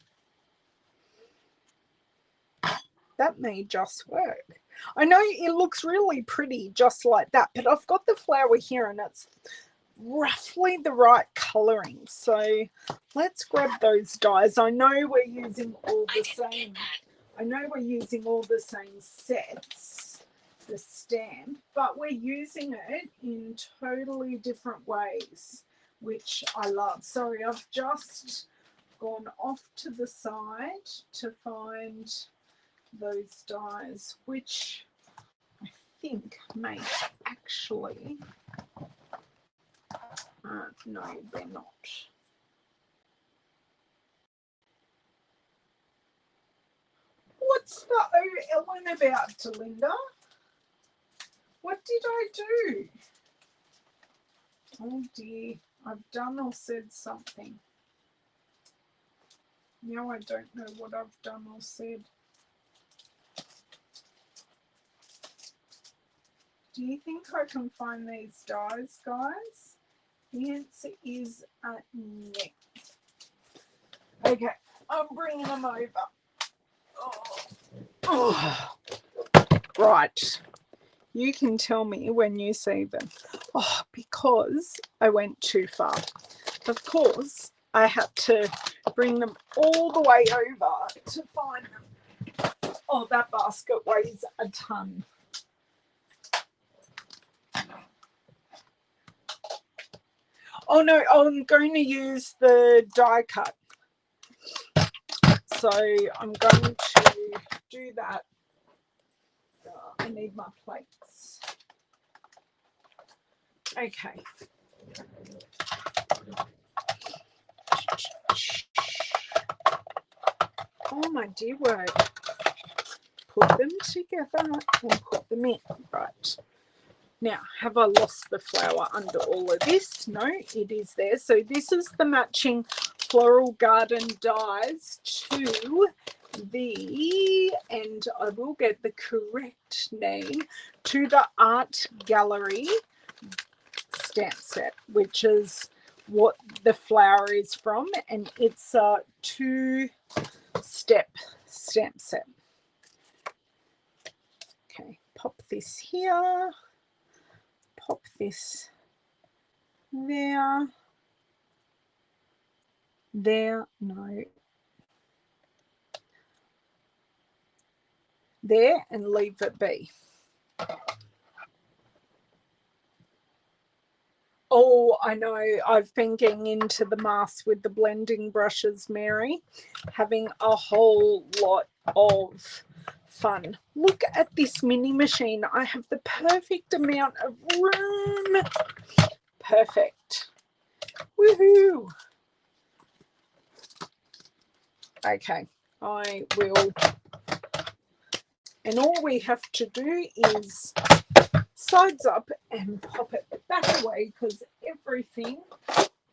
that may just work. I know it looks really pretty just like that, but I've got the flower here and it's roughly the right colouring. So let's grab those dies. I know we're using all the same. I know we're using all the same sets, the stamp, but we're using it in totally different ways, which I love. Sorry, I've just gone off to the side to find those dies, which I think may actually, no, they're not. What's the O Ellen about, Linda? What did I do? Oh dear, I've done or said something. Now I don't know what I've done or said. Do you think I can find these dies, guys? The answer is no. Okay, I'm bringing them over. Oh. Right. You can tell me when you see them. Oh, because I went too far. Of course, I had to bring them all the way over to find them. Oh, that basket weighs a ton. Oh no, I'm going to use the die cut. So I'm going to do that. I need my plates. Okay. Oh my dear word. Put them together and put them in. Right. Now, have I lost the flower under all of this? No, it is there. So this is the matching floral garden dies to the, and I will get the correct name, to the Art Gallery stamp set, which is what the flower is from, and it's a 2-step stamp set. Okay, pop this here. Pop this there, no, there, and leave it be. Oh, I know, I've been getting into the mask with the blending brushes, Mary, having a whole lot of fun. Look at this mini machine. I have the perfect amount of room. Perfect. Woohoo. Okay, I will, and all we have to do is sides up and pop it back away, because everything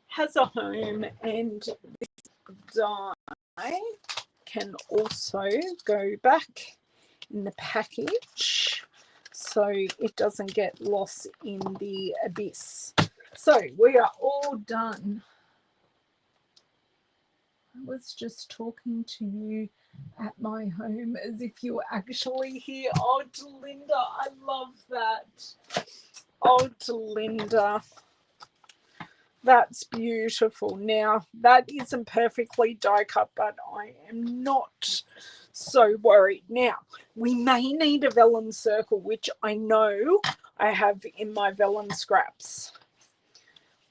has a home, and this die can also go back in the package so it doesn't get lost in the abyss. So we are all done. I was just talking to you at my home as if you were actually here. Oh, Delinda, I love that. Oh, Delinda, that's beautiful. Now, that isn't perfectly die cut, but I am not so worried. Now, we may need a vellum circle, which I know I have in my vellum scraps.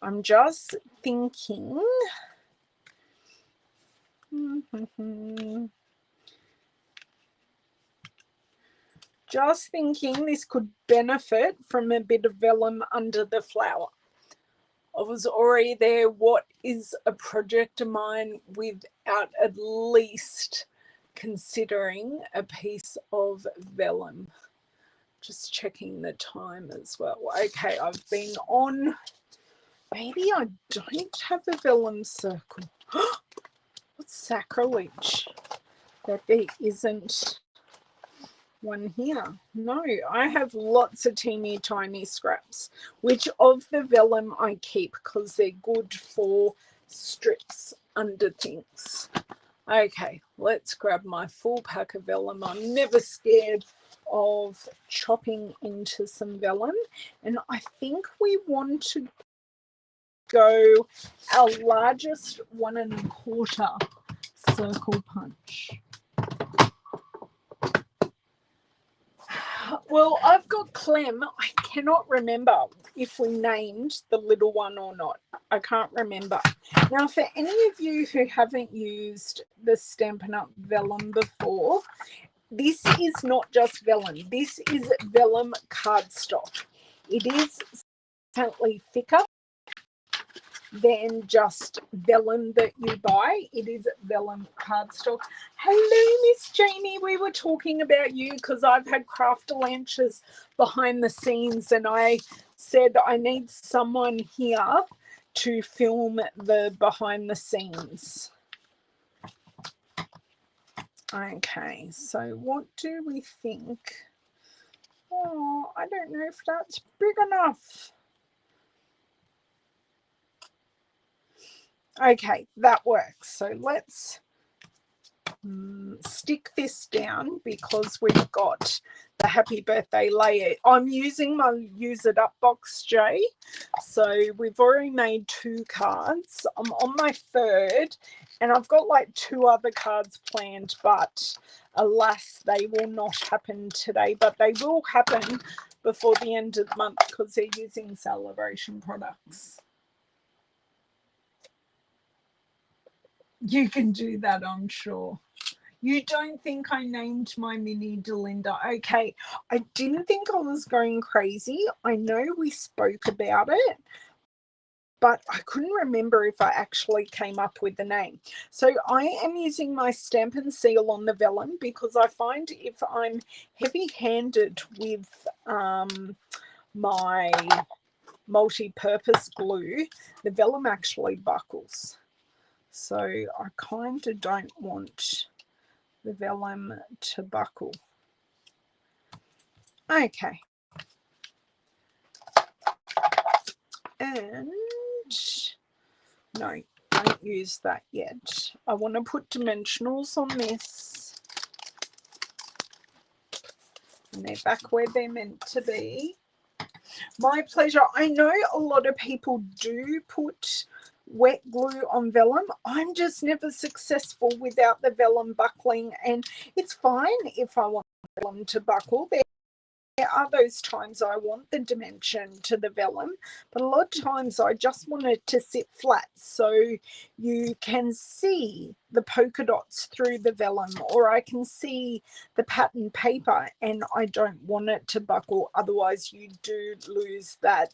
I'm just thinking. Just thinking this could benefit from a bit of vellum under the flower. I was already there. What is a project of mine without at least considering a piece of vellum? Just checking the time as well. Okay, I've been on. Maybe I don't have a vellum circle. What sacrilege that there isn't one here. No, I have lots of teeny tiny scraps, which of the vellum I keep because they're good for strips under things. Okay, let's grab my full pack of vellum. I'm never scared of chopping into some vellum, and I think we want to go our largest 1 1/4 circle punch. Well, I've got Clem. I cannot remember if we named the little one or not. I can't remember. Now, for any of you who haven't used the Stampin' Up! Vellum before, this is not just vellum. This is vellum cardstock. It is slightly thicker than just vellum that you buy. It is vellum cardstock. Hello, Miss Jamie. We were talking about you because I've had craft lunches behind the scenes, and I said I need someone here to film the behind the scenes. Okay, so what do we think? Oh, I don't know if that's big enough. Okay, that works. So let's stick this down because we've got the happy birthday layer. I'm using my use it up box, Jay. So we've already made 2 cards. I'm on my 3rd, and I've got like 2 other cards planned, but alas, they will not happen today, but they will happen before the end of the month because they're using Celebration products. You can do that, I'm sure. You don't think I named my mini Delinda? Okay, I didn't think I was going crazy. I know we spoke about it, but I couldn't remember if I actually came up with the name. So I am using my Stampin' seal on the vellum because I find if I'm heavy-handed with my multi-purpose glue, the vellum actually buckles. So I kind of don't want the vellum to buckle. Okay. And no, don't use that yet. I want to put dimensionals on this. And they're back where they're meant to be. My pleasure. I know a lot of people do put wet glue on vellum. I'm just never successful without the vellum buckling, and it's fine if I want vellum to buckle. There are those times I want the dimension to the vellum, but a lot of times I just want it to sit flat so you can see the polka dots through the vellum, or I can see the pattern paper, and I don't want it to buckle. Otherwise you do lose that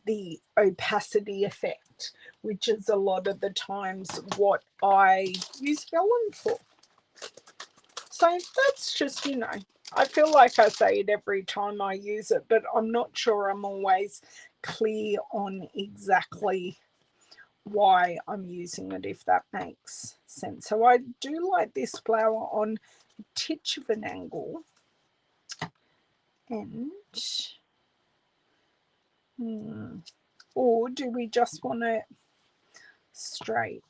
the opacity effect, which is a lot of the times what I use vellum for. So that's just, you know, I feel like I say it every time I use it, but I'm not sure I'm always clear on exactly why I'm using it, if that makes sense. So I do like this flower on a titch of an angle. And, or do we just want it straight?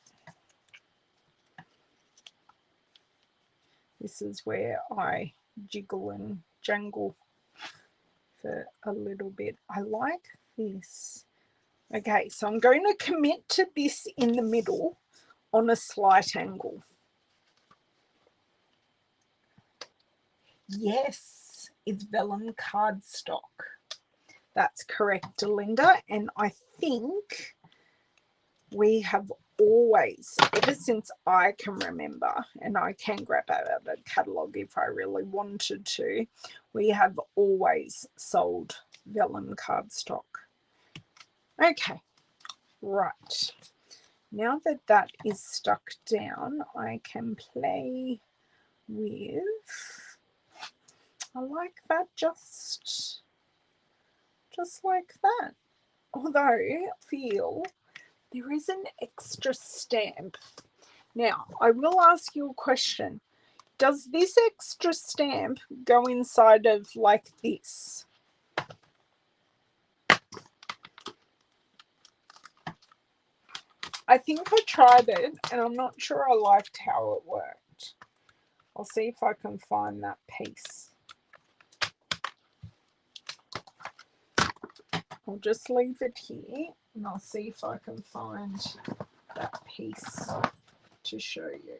This is where I jiggle and jangle for a little bit. I like this. Okay, so I'm going to commit to this in the middle on a slight angle. Yes, it's vellum cardstock. That's correct, Delinda. And I think we have always, ever since I can remember, and I can grab out of the catalogue if I really wanted to, we have always sold vellum cardstock. Okay, right. Now that that is stuck down, I can play with, I like that just like that. Although I feel there is an extra stamp. Now, I will ask you a question. Does this extra stamp go inside of like this? I think I tried it and I'm not sure I liked how it worked. I'll see if I can find that piece. I'll just leave it here and I'll see if I can find that piece to show you.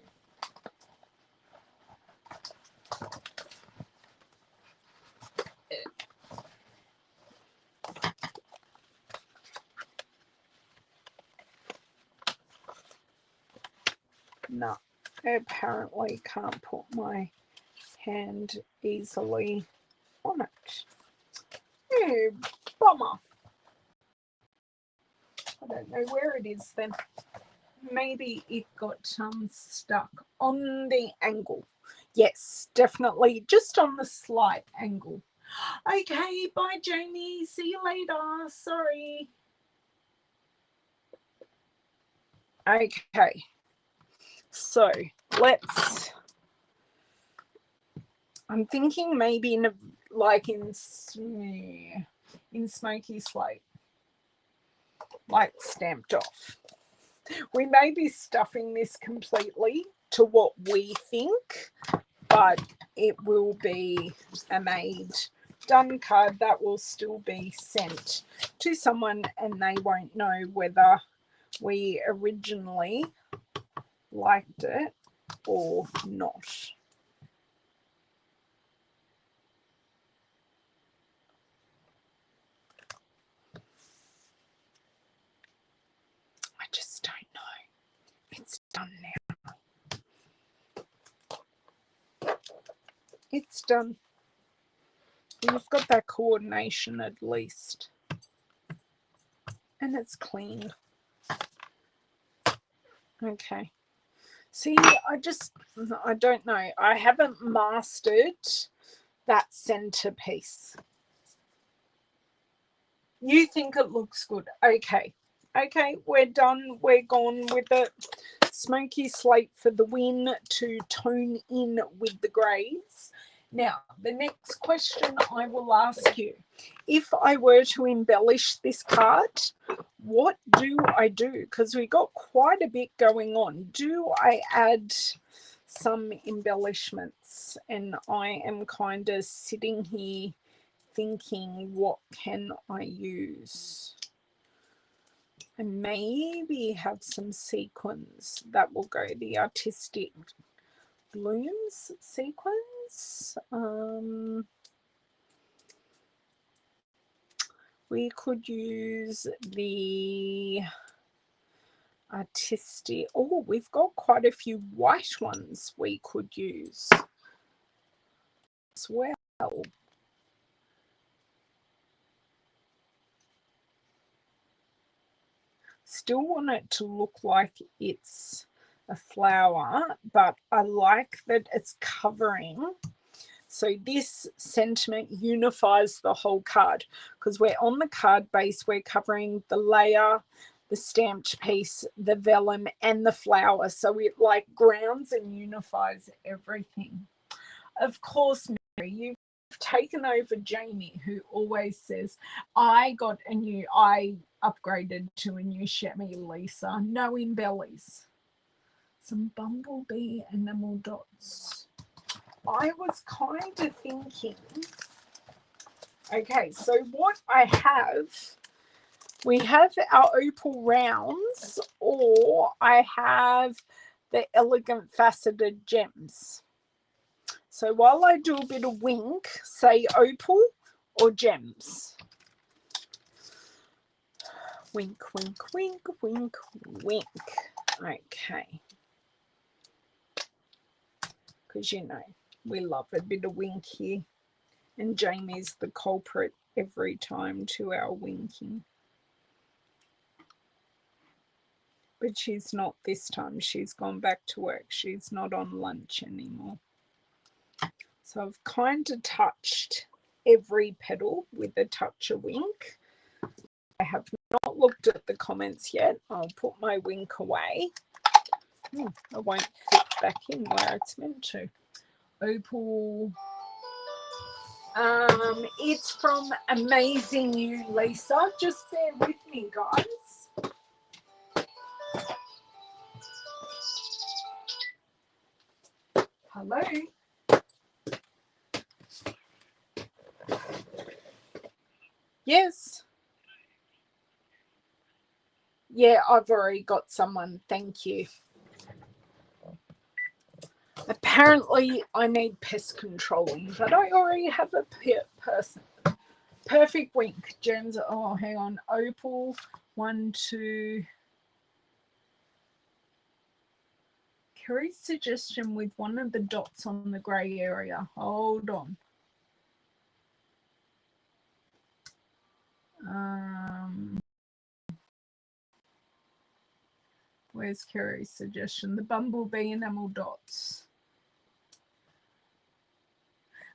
No, I apparently can't put my hand easily on it. Oh, bummer. I don't know where it is then. Maybe it got stuck on the angle. Yes, definitely just on the slight angle. Okay, bye Jamie. See you later. Sorry. Okay. So let's, I'm thinking maybe in smoky slate, like stamped off. We may be stuffing this completely to what we think, but it will be a made done card that will still be sent to someone and they won't know whether we originally liked it or not. I just don't know. It's done now. It's done. You've got that coordination at least. And it's clean. Okay. See, I don't know. I haven't mastered that centerpiece. You think it looks good. Okay. Okay, we're done. We're gone with it. Smoky slate for the win to tone in with the greys. Now, the next question I will ask you, if I were to embellish this card, what do I do? Because we got quite a bit going on. Do I add some embellishments? And I am kind of sitting here thinking, what can I use? And maybe have some sequins that will go the artistic blooms sequence. We could use the artistic. Oh, we've got quite a few white ones we could use as well. Still want it to look like it's a flower, but I like that it's covering. So this sentiment unifies the whole card because we're on the card base, we're covering the layer, the stamped piece, the vellum, and the flower. So it like grounds and unifies everything. Of course, Mary, you've taken over Jamie, who always says, I upgraded to a new chamois, Lisa. No embellies. Some bumblebee enamel dots. I was kind of thinking, okay, so what I have, we have our opal rounds, or I have the elegant faceted gems. So while I do a bit of wink, say opal or gems. Wink, wink, wink, wink, wink. Okay. Because, you know, we love a bit of wink here. And Jamie's the culprit every time to our winking. But she's not this time. She's gone back to work. She's not on lunch anymore. So I've kind of touched every petal with a touch of wink. I have not looked at the comments yet. I'll put my wink away. I won't fit back in where it's meant to. Opal. It's from Amazing You, Lisa. Just bear with me, guys. Hello. Yes. Yeah, I've already got someone. Thank you. Apparently, I need pest controlling, but I already have a person. Perfect wink, gems. Oh, hang on. Opal, 1, 2. Kerry's suggestion with one of the dots on the grey area. Hold on. Where's Kerry's suggestion? The bumblebee enamel dots.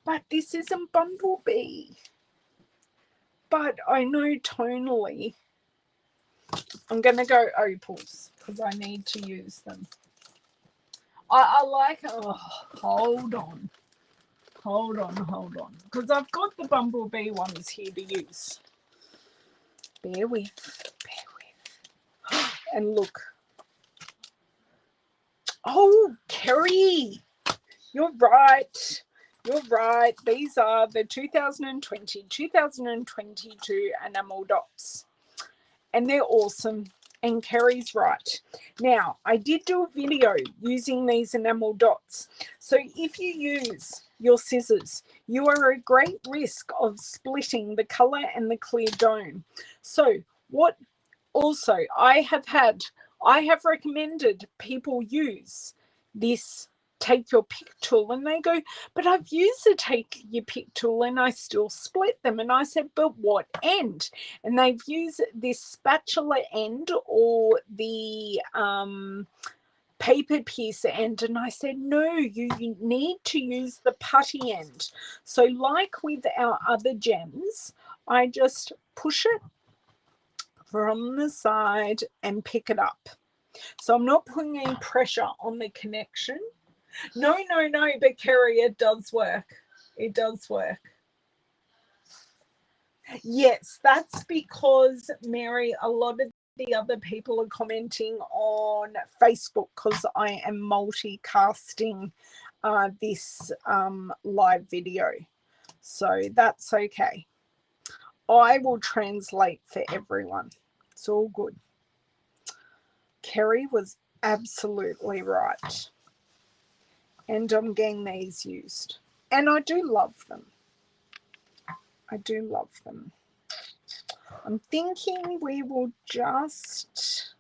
But this isn't bumblebee. But I know tonally I'm going to go opals because I need to use them. I like, oh, hold on, because I've got the bumblebee ones here to use. Bear with. And look. Oh, Kerry, you're right. These are the 2020-2022 enamel dots. And they're awesome. And Kerry's right. Now, I did do a video using these enamel dots. So if you use your scissors, you are at great risk of splitting the color and the clear dome. So what also I have recommended people use this take your pick tool, and they go, but I've used the take your pick tool and I still split them. And I said, but what end? And they've used this spatula end or the paper piercer end, and I said, no, you need to use the putty end. So like with our other gems, I just push it from the side and pick it up. So I'm not putting any pressure on the connection. No, but Kerry, it does work. It does work. Yes, that's because, Mary, a lot of the other people are commenting on Facebook because I am multicasting this live video. So that's okay. I will translate for everyone. It's all good. Kerry was absolutely right. And I'm getting these used. And I do love them. I'm thinking we will just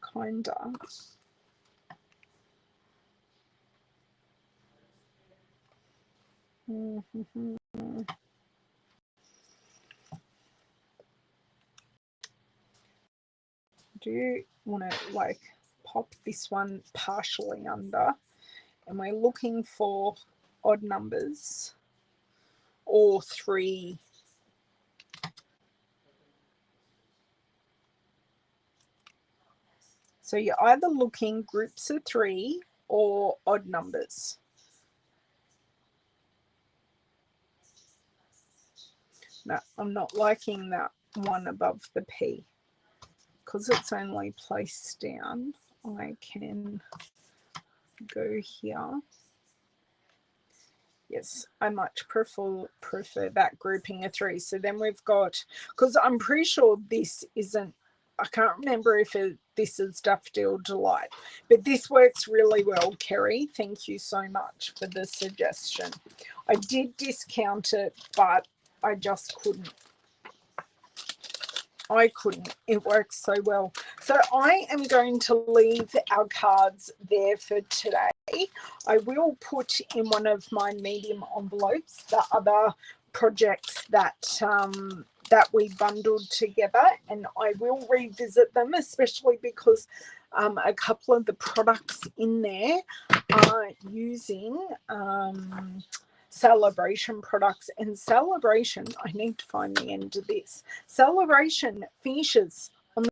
kind of do want to like pop this one partially under, and we're looking for odd numbers or 3. So you're either looking groups of 3 or odd numbers. No, I'm not liking that one above the P because it's only placed down. I can go here. Yes, I much prefer that grouping of 3. So then we've got, because I'm pretty sure this isn't, I can't remember if this is Daffodil Delight, but this works really well, Kerry. Thank you so much for the suggestion. I did discount it, but I just couldn't. It works so well. So I am going to leave our cards there for today. I will put in one of my medium envelopes the other projects that that we bundled together, and I will revisit them, especially because a couple of the products in there are using Celebration products. And Celebration, I need to find the end of this. Celebration finishes on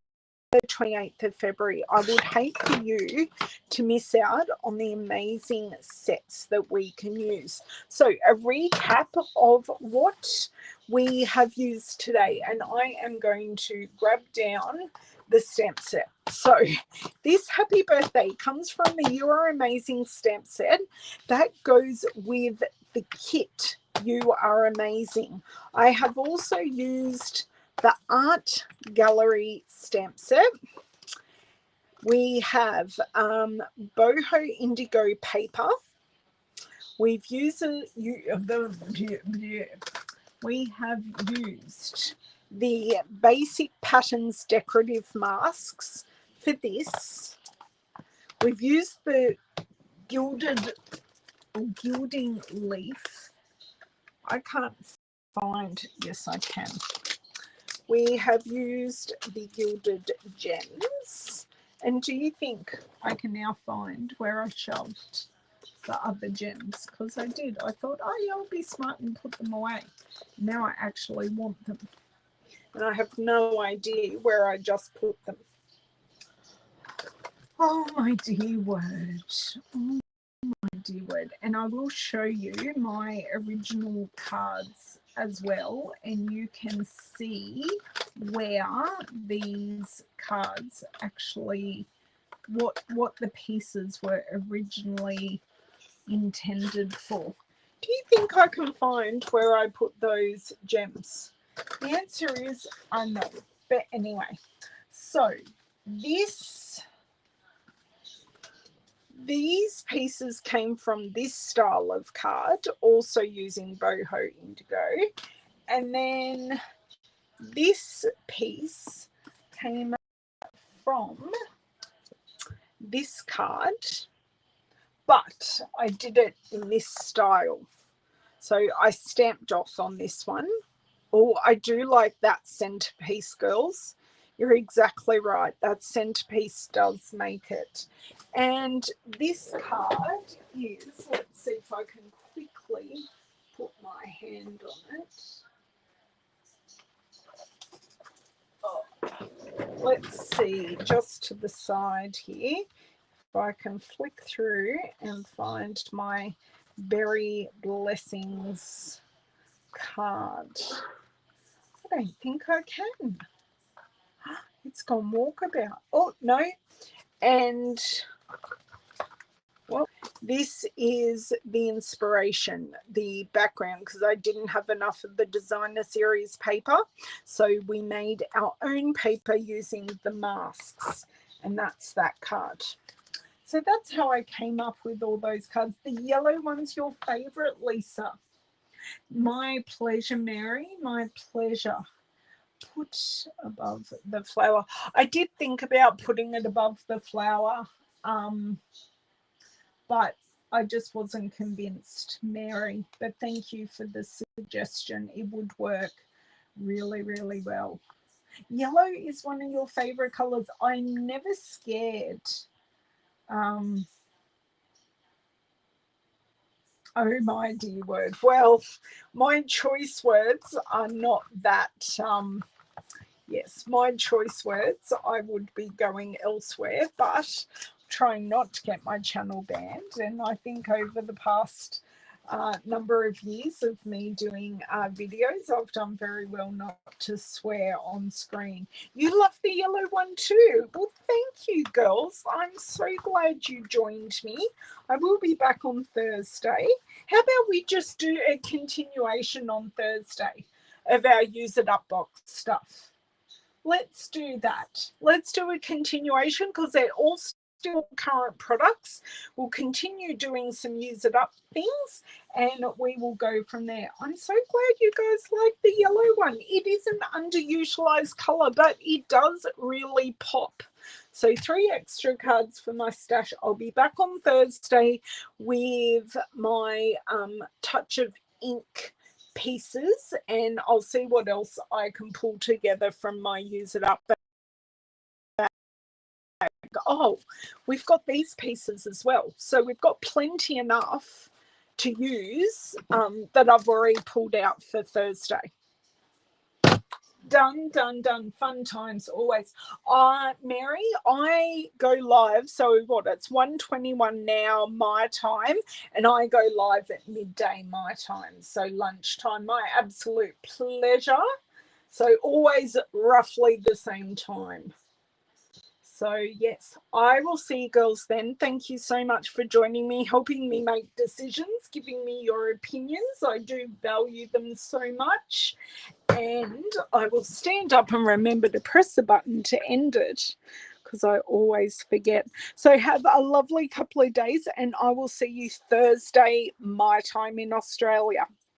the 28th of February. I would hate for you to miss out on the amazing sets that we can use. So a recap of what we have used today, and I am going to grab down the stamp set. So this happy birthday comes from the You Are Amazing stamp set that goes with the kit You Are Amazing. I have also used the art gallery stamp set. We have Boho Indigo paper. We have used the Basic Patterns decorative masks for this. We've used the gilded or gilding leaf. I can't find, yes I can. We have used the gilded gems. And do you think I can now find where I shoved the other gems? Because I did. I thought, oh yeah, I'll be smart and put them away. Now I actually want them. And I have no idea where I just put them. Oh my dear word. Oh my dear word. And I will show you my original cards as well, and you can see where these cards actually, what the pieces were originally intended for. Do you think I can find where I put those gems? The answer is I know. But anyway, so these pieces came from this style of card, also using Boho Indigo. And then this piece came from this card, but I did it in this style. So I stamped off on this one. Oh, I do like that centerpiece, girls. You're exactly right. That centerpiece does make it. And this card is, let's see if I can quickly put my hand on it. Oh, let's see, just to the side here, if I can flick through and find my Berry Blessings card. I don't think I can. It's gone walkabout. Oh, no. And, well, this is the inspiration, the background, because I didn't have enough of the designer series paper. So we made our own paper using the masks, and that's that card. So that's how I came up with all those cards. The yellow one's your favorite, Lisa. My pleasure, Mary. My pleasure. Put above the flower. I did think about putting it above the flower, but I just wasn't convinced, Mary. But thank you for the suggestion. It would work really, really well. Yellow is one of your favorite colors. I'm never scared. Oh my dear word. Well, my choice words are not that, yes, my choice words, I would be going elsewhere, but trying not to get my channel banned. And I think over the past number of years of me doing videos, I've done very well not to swear on screen. You love the yellow one too. Well, thank you, girls. I'm so glad you joined me. I will be back on Thursday. How about we just do a continuation on Thursday of our Use It Up box stuff? Let's do that. Let's do a continuation because they're all still current products. We'll continue doing some Use It Up things and we will go from there. I'm so glad you guys like the yellow one. It is an underutilized color, but it does really pop. So 3 extra cards for my stash. I'll be back on Thursday with my touch of ink pieces, and I'll see what else I can pull together from my Use It Up bag. Oh, we've got these pieces as well, so we've got plenty enough to use that I've already pulled out for Thursday. Done. Fun times always. Mary, I go live, so what, it's 1:21 now my time, and I go live at midday my time, so lunchtime. My absolute pleasure. So always roughly the same time. So yes, I will see you girls then. Thank you so much for joining me, helping me make decisions, giving me your opinions. I do value them so much. And I will stand up and remember to press the button to end it because I always forget. So have a lovely couple of days and I will see you Thursday, my time in Australia.